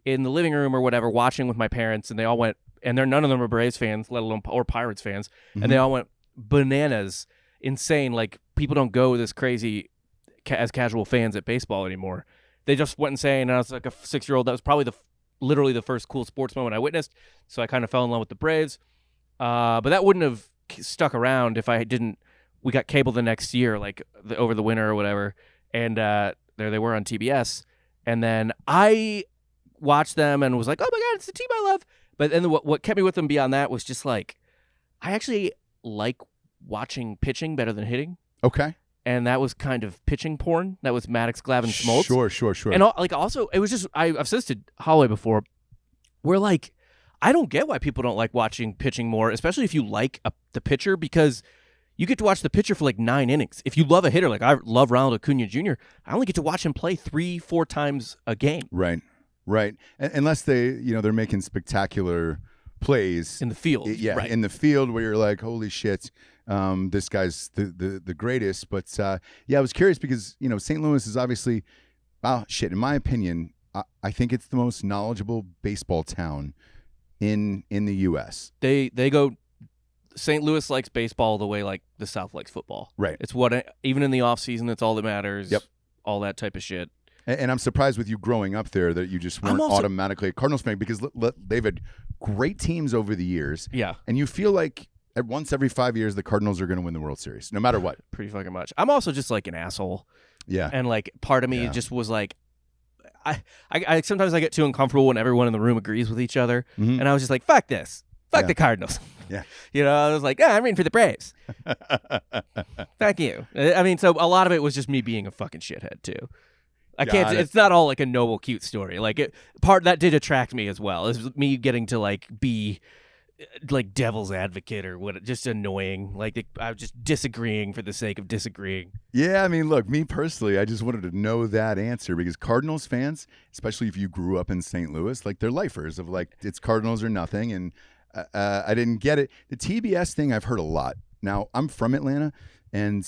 in the living room or whatever, watching with my parents, and they all went, and none of them are Braves fans, let alone or Pirates fans, and they all went bananas, insane. Like people don't go this crazy as casual fans at baseball anymore. They just went insane. And I was like a 6-year-old. That was probably literally the first cool sports moment I witnessed. So I kind of fell in love with the Braves. But that wouldn't have stuck around if I didn't. We got cable the next year, like over the winter or whatever, and there they were on TBS. And then I watched them and was like, "Oh my god, it's the team I love!" But then what kept me with them beyond that was just like, I actually like watching pitching better than hitting, Okay. and that was kind of pitching porn. That was Maddox, Glavine, Smoltz. Sure. And also, it was just I've said this to Holloway before. We're like, I don't get why people don't like watching pitching more, especially if you like the pitcher, because you get to watch the pitcher for like 9 innings. If you love a hitter, like I love Ronald Acuna Jr., I only get to watch him play 3-4 times a game. Right. Unless they're making spectacular plays In the field. Right. in the field where you're like, holy shit, this guy's the greatest. But I was curious because St. Louis is obviously, in my opinion, I think it's the most knowledgeable baseball town in the U.S. They go. St. Louis likes baseball the way like the South likes football. Right. It's even in the off season, that's all that matters. Yep. All that type of shit. And I'm surprised with you growing up there that you just weren't automatically a Cardinals fan, because they've had great teams over the years. Yeah. And you feel like once every 5 years the Cardinals are going to win the World Series, no matter what. Pretty fucking much. I'm also just like an asshole. Yeah. And like part of me just was like, I sometimes I get too uncomfortable when everyone in the room agrees with each other, and I was just like, fuck this, fuck the Cardinals. Yeah. I was like, I'm rooting for the Braves. Fuck you. I mean, so a lot of it was just me being a fucking shithead too. I can't. It's not all like a noble, cute story. Like part that did attract me as well. It was me getting to like be like devil's advocate or what, just annoying. Like I was just disagreeing for the sake of disagreeing. Yeah, I mean, look, me personally, I just wanted to know that answer, because Cardinals fans, especially if you grew up in St. Louis, like they're lifers of like it's Cardinals or nothing, and I didn't get it. The TBS thing I've heard a lot. Now I'm from Atlanta, and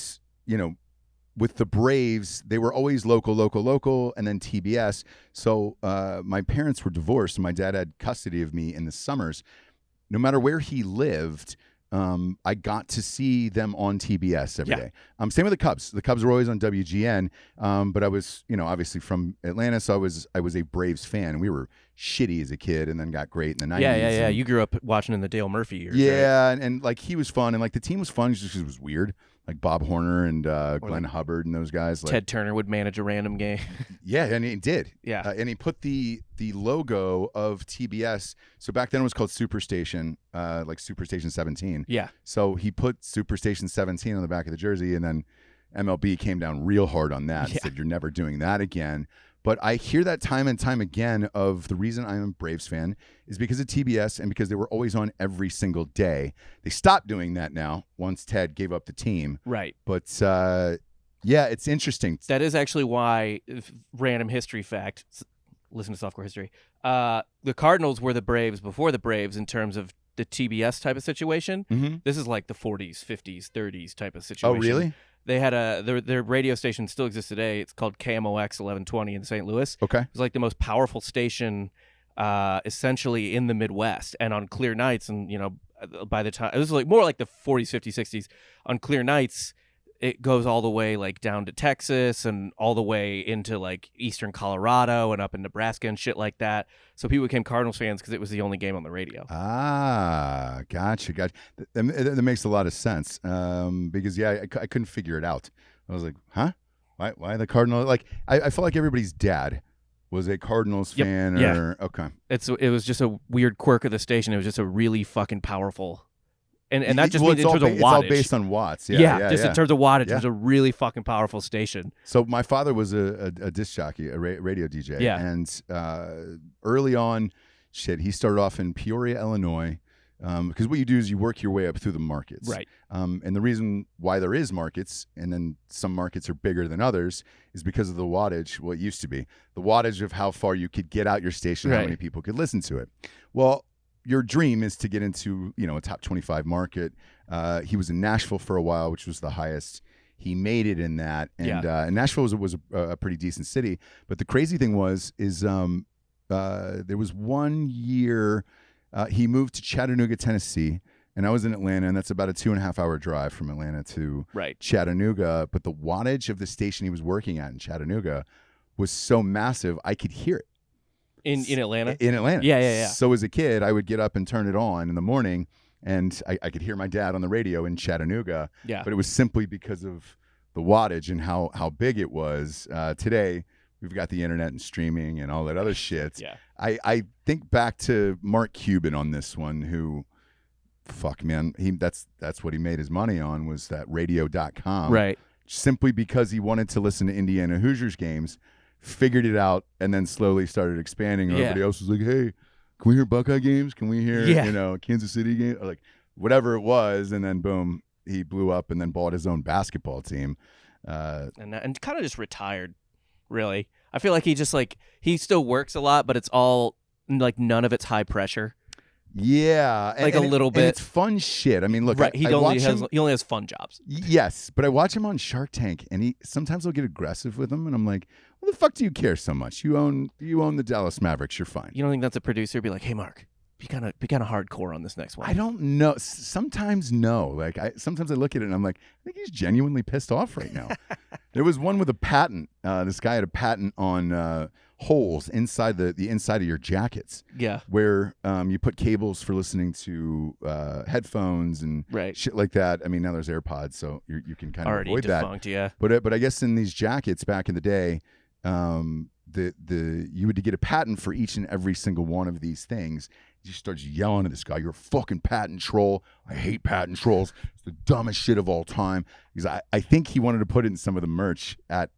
with the Braves, they were always local, and then TBS. So my parents were divorced, and my dad had custody of me in the summers. No matter where he lived, I got to see them on TBS every day. Same with the Cubs. The Cubs were always on WGN, but I was, obviously from Atlanta, so I was a Braves fan. We were shitty as a kid, and then got great in the 90s. Yeah. You grew up watching in the Dale Murphy years. Yeah, right? and like he was fun, and like the team was fun just because it was weird. Like Bob Horner and Glenn Hubbard and those guys. Like, Ted Turner would manage a random game. Yeah, and he did. Yeah. And he put the logo of TBS. So back then it was called Superstation, like Superstation 17. Yeah. So he put Superstation 17 on the back of the jersey, and then MLB came down real hard on that and said, you're never doing that again. But I hear that time and time again of the reason I'm a Braves fan is because of TBS and because they were always on every single day. They stopped doing that now once Ted gave up the team. Right. But it's interesting. That is actually why, random history fact, listen to Softcore History, the Cardinals were the Braves before the Braves in terms of the TBS type of situation. Mm-hmm. This is like the 40s, 50s, 30s type of situation. Oh, really? They had their radio station still exists today. It's called KMOX 1120 in St. Louis. Okay. It was like the most powerful station essentially in the Midwest. And on clear nights, and by the time it was like more like the 40s, 50s, 60s, on clear nights it goes all the way like down to Texas and all the way into like eastern Colorado and up in Nebraska and shit like that. So people became Cardinals fans because it was the only game on the radio. Ah, gotcha. That makes a lot of sense. Because I couldn't figure it out. I was like, huh? Why the Cardinals? Like I felt like everybody's dad was a Cardinals Yep. fan, Yeah. or okay. It was just a weird quirk of the station. It was just a really fucking powerful, and that just means it's in terms of wattage. It's all based on watts. Yeah, just in terms of wattage, Yeah. it was a really fucking powerful station. So my father was a disc jockey, a radio DJ. Yeah. And early on, he started off in Peoria, Illinois. Because what you do is you work your way up through the markets. Right. And the reason why there is markets, and then some markets are bigger than others, is because of the wattage, well, it used to be, the wattage of how far you could get out your station, how Right. many people could listen to it. Well, your dream is to get into, a top 25 market. He was in Nashville for a while, which was the highest. He made it in that. And, and Nashville was a pretty decent city. But the crazy thing is there was one year he moved to Chattanooga, Tennessee, and I was in Atlanta, and that's about a 2.5 hour drive from Atlanta to Right. Chattanooga. But the wattage of the station he was working at in Chattanooga was so massive, I could hear it. In Atlanta? In Atlanta. Yeah. So as a kid, I would get up and turn it on in the morning, and I could hear my dad on the radio in Chattanooga. Yeah. But it was simply because of the wattage and how big it was. Today, we've got the internet and streaming and all that other shit. Yeah. I think back to Mark Cuban on this one, who, fuck, man, that's what he made his money on, was that radio.com. Right. Simply because he wanted to listen to Indiana Hoosiers games, figured it out, and then slowly started expanding. And everybody else was like, hey, can we hear Buckeye games? Can we hear, Kansas City games? Or like whatever it was. And then boom, he blew up and then bought his own basketball team. And kind of just retired, really. I feel like he still works a lot, but it's all like none of it's high pressure. Yeah, Like a little bit. And it's fun shit. I mean, look, Right. I He only watch has him, fun jobs. yes, but I watch him on Shark Tank, and sometimes he'll get aggressive with him, and I'm like, "What the fuck do you care so much? You own the Dallas Mavericks. You're fine." You don't think that's a producer be like, "Hey, Mark, be kind of hardcore on this next one"? I don't know. Sometimes no. Like sometimes I look at it and I'm like, I think he's genuinely pissed off right now. There was one with a patent. This guy had a patent on holes inside the inside of your jackets. Yeah. Where you put cables for listening to headphones and Right. shit like that. I mean, now there's AirPods, so you can kind of Already avoid defunct, that. yeah. But I guess in these jackets back in the day, you would get a patent for each and every single one of these things. He starts yelling at this guy, "You're a fucking patent troll. I hate patent trolls. It's the dumbest shit of all time." Because I think he wanted to put it in some of the merch at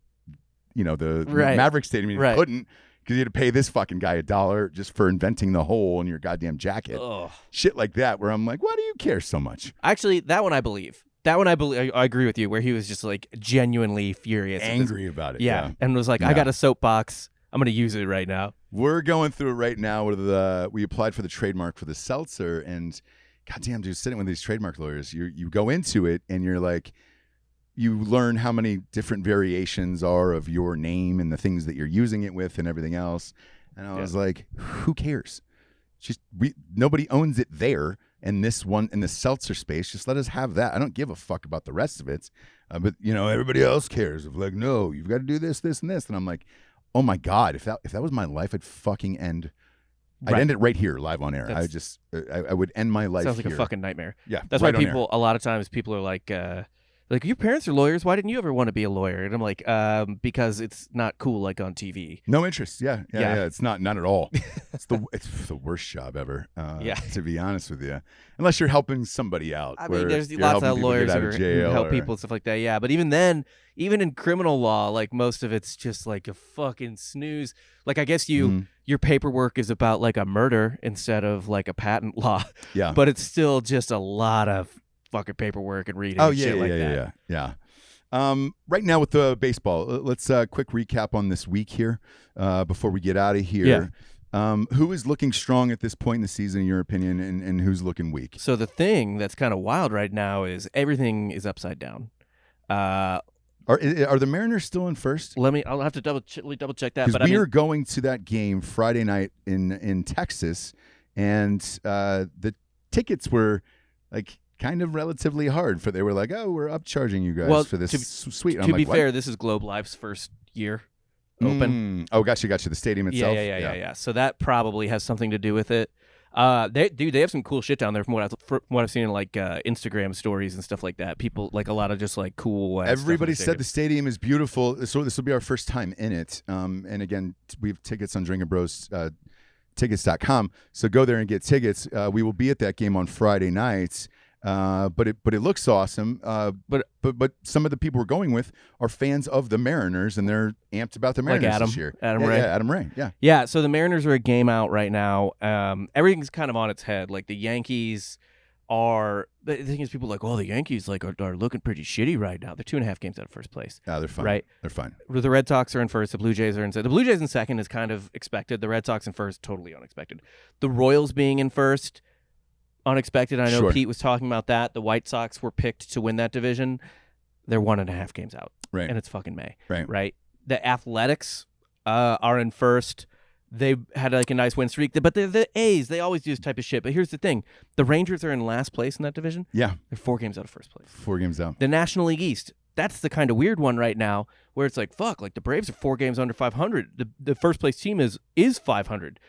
the Right. Maverick Stadium. He Right. couldn't, because you had to pay this fucking guy $1 just for inventing the hole in your goddamn jacket. Ugh. Shit like that, where I'm like, why do you care so much? Actually, that one I believe. I agree with you, where he was just like genuinely furious. at this- Angry about it. Yeah. And was like, Yeah. I got a soapbox. I'm going to use it right now. We're going through it right now with we applied for the trademark for the seltzer, and goddamn, dude, sitting with these trademark lawyers, you go into it and you're like, you learn how many different variations are of your name and the things that you're using it with and everything else. And I was like, who cares? Just nobody owns it there. And this one in the seltzer space, just let us have that. I don't give a fuck about the rest of it. But everybody else cares. Of like, no, you've got to do this, this, and this. And I'm like, oh my God, if that was my life, I'd fucking end. I'd end it right here, live on air. I would end my life. Sounds like here. a fucking nightmare. Yeah, That's right why on air. a lot of times people are like, your parents are lawyers. Why didn't you ever want to be a lawyer? And I'm like, because it's not cool like on TV. No interest. Yeah. It's not at all. it's the worst job ever. To be honest with you, unless you're helping somebody out. I where mean, there's you're lots helping of people lawyers get out of who jail help or- people and stuff like that. Yeah, but even then, even in criminal law, like most of it's just like a fucking snooze. Like I guess your paperwork is about like a murder instead of like a patent law. Yeah. But it's still just a lot of fucking paperwork and reading. Oh and yeah, shit yeah, like yeah, that. yeah. Right now with the baseball, let's quick recap on this week here before we get out of here. Who is looking strong at this point in the season, in your opinion, and who's looking weak? So the thing that's kind of wild right now is everything is upside down. Are the Mariners still in first? I'll have to double check that. Because But we are going to that game Friday night in Texas, and the tickets were like kind of relatively hard. They were like, oh, we're upcharging you guys for this suite. To be fair, this is Globe Life's first year open. Oh, gotcha. The stadium itself. Yeah. So that probably has something to do with it. They have some cool shit down there from what I've seen in like Instagram stories and stuff like that. People like a lot of just like cool. Everybody stuff said the stadium is beautiful, so this will be our first time in it. And again, we have tickets on Drinkin' Bros. Tickets.com. So go there and get tickets. We will be at that game on Friday nights. But it looks awesome. But some of the people we're going with are fans of the Mariners, and they're amped about the Mariners this year. Adam Ray. Yeah. So the Mariners are a game out right now. Everything's kind of on its head. Like the Yankees are. The thing is, people are like, oh, the Yankees like are looking pretty shitty right now. They're 2.5 games out of first place. Yeah, they're fine. Right, they're fine. The Red Sox are in first. The Blue Jays are in second. The Blue Jays in second is kind of expected. The Red Sox in first, totally unexpected. The Royals being in first. Unexpected. I know Sure. Pete was talking about that. The White Sox were picked to win that division. They're 1.5 games out. Right. And it's fucking May. Right. The Athletics are in first. They had like a nice win streak. But the A's, they always do this type of shit. But here's the thing. The Rangers are in last place in that division. Yeah. They're 4 games out of first place. 4 games out. The National League East, that's the kind of weird one right now where it's like, fuck, like the Braves are 4 games under 500. The first place team is 500.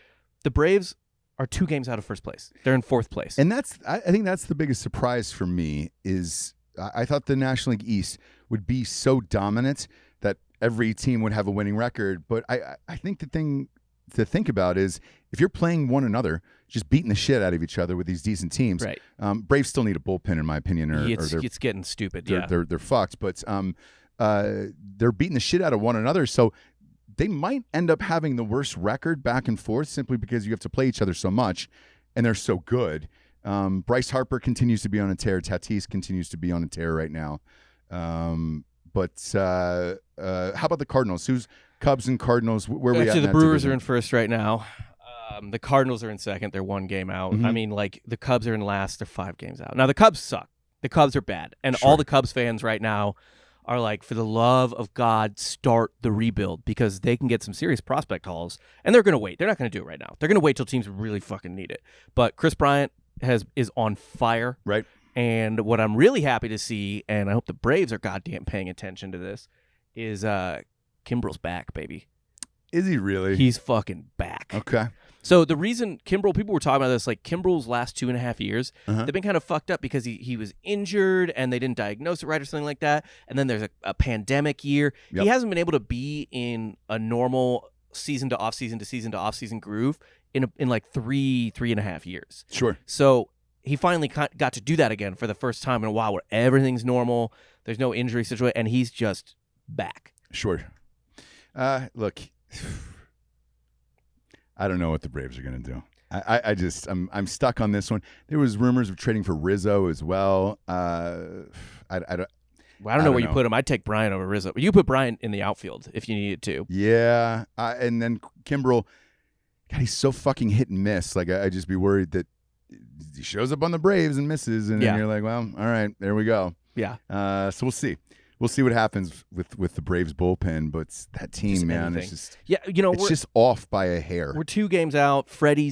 The Braves are 2 games out of first place. They're in 4th place. And I think that's the biggest surprise for me is I thought the National League East would be so dominant that every team would have a winning record. But I think the thing to think about is if you're playing one another, just beating the shit out of each other with these decent teams. Right. Braves still need a bullpen, in my opinion, it's getting stupid. They're fucked. But they're beating the shit out of one another. So they might end up having the worst record back and forth simply because you have to play each other so much, and they're so good. Bryce Harper continues to be on a tear. Tatis continues to be on a tear right now. But how about the Cardinals? Who's Cubs and Cardinals? Where are we at? Actually, in the that Brewers division? are in first right now. The Cardinals are in second. They're 1 game out. Mhm. I mean, like the Cubs are in last. They're 5 games out. Now the Cubs suck. The Cubs are bad, and Sure. all the Cubs fans right now are like, for the love of God, start the rebuild because they can get some serious prospect hauls, and they're going to wait. They're not going to do it right now. They're going to wait till teams really fucking need it. But Chris Bryant is on fire. Right. And what I'm really happy to see, and I hope the Braves are goddamn paying attention to this, is Kimbrel's back, baby. Is he really? He's fucking back. Okay. So the reason Kimbrel, people were talking about this, like Kimbrel's last 2.5 years, Uh-huh. they've been kind of fucked up because he was injured and they didn't diagnose it right or something like that. And then there's a pandemic year. Yep. He hasn't been able to be in a normal season to off season to season to off season groove in like 3.5 years. Sure. So he finally got to do that again for the first time in a while where everything's normal. There's no injury situation, and he's just back. Sure. Look, I don't know what the Braves are going to do. I'm stuck on this one. There was rumors of trading for Rizzo as well. I don't. Well, I don't know where you put him. I'd take Bryant over Rizzo. You put Bryant in the outfield if you needed to. Yeah, and then Kimbrel, God, he's so fucking hit and miss. Like I'd just be worried that he shows up on the Braves and misses, and then you're like, well, all right, there we go. Yeah. So we'll see. We'll see what happens with the Braves bullpen, but that team, Just man, anything. it's just it's just off by a hair. We're 2 games out. Freddie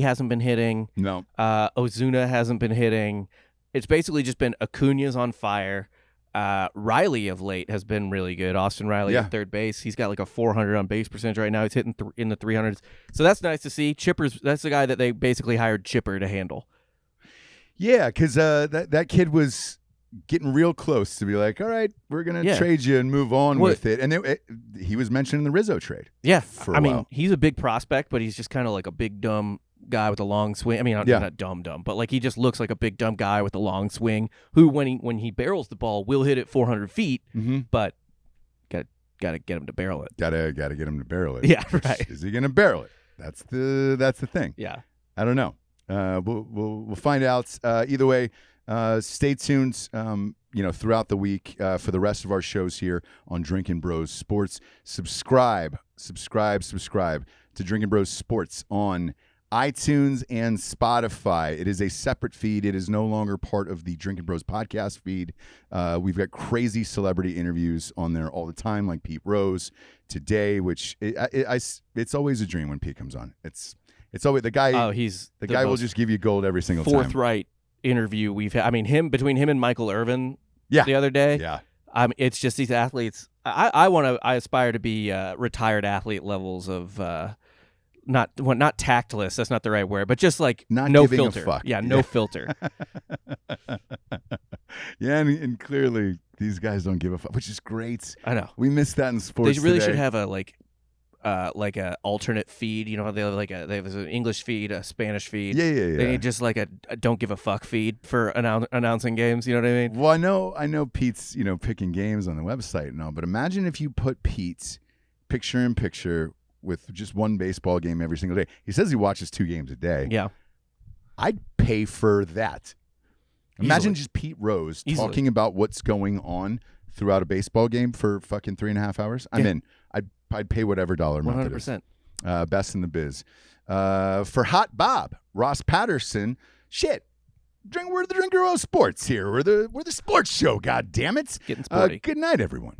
hasn't been hitting. No. Ozuna hasn't been hitting. It's basically just been Acuna's on fire. Riley of late has been really good. Austin Riley at third base. He's got like a 400 on base percentage right now. He's hitting in the 300s. So that's nice to see. Chipper's that's the guy that they basically hired Chipper to handle. Yeah, because that kid was getting real close to be like, all right, we're gonna trade you and move on with it. And he was mentioned in the Rizzo trade. Yeah, for a while. Mean, he's a big prospect, but he's just kind of like a big dumb guy with a long swing. I mean, not dumb, but like he just looks like a big dumb guy with a long swing who, when he barrels the ball, will hit it 400 feet. Mm-hmm. But gotta get him to barrel it. Gotta get him to barrel it. Yeah, right. Is he gonna barrel it? That's the thing. Yeah, I don't know. We'll find out. Either way, stay tuned. Throughout the week for the rest of our shows here on Drinkin' Bros Sports. Subscribe to Drinkin' Bros Sports on iTunes and Spotify. It is a separate feed. It is no longer part of the Drinkin' Bros podcast feed. We've got crazy celebrity interviews on there all the time, like Pete Rose today, which it's always a dream when Pete comes on. It's always the guy. Oh, he's the guy will just give you gold every single time. Forthright interview we've had. I mean, between him and Michael Irvin the other day. Yeah. It's just these athletes. I aspire to be retired athlete levels of not tactless. That's not the right word, but just like Not no giving a filter. fuck. Yeah, no filter. Yeah, and clearly these guys don't give a fuck, which is great. I know. We missed that in sports. They really today. should have a like a alternate feed. You know how they have they have an English feed, a Spanish feed. Yeah. They need just like a don't give a fuck feed for announcing games. You know what I mean? Well, I know Pete's picking games on the website and all, but imagine if you put Pete picture in picture with just one baseball game every single day. He says he watches 2 games a day. Yeah. I'd pay for that. Imagine Easily. just Pete Rose Easily. talking about what's going on throughout a baseball game for fucking 3.5 hours. I'm in. I'd pay whatever dollar amount it is. 100%. Best in the biz. For Hot Bob, Ross Patterson, shit. We're the Drinker of Sports here. We're the sports show, god damn it. Getting sporty. Good night, everyone.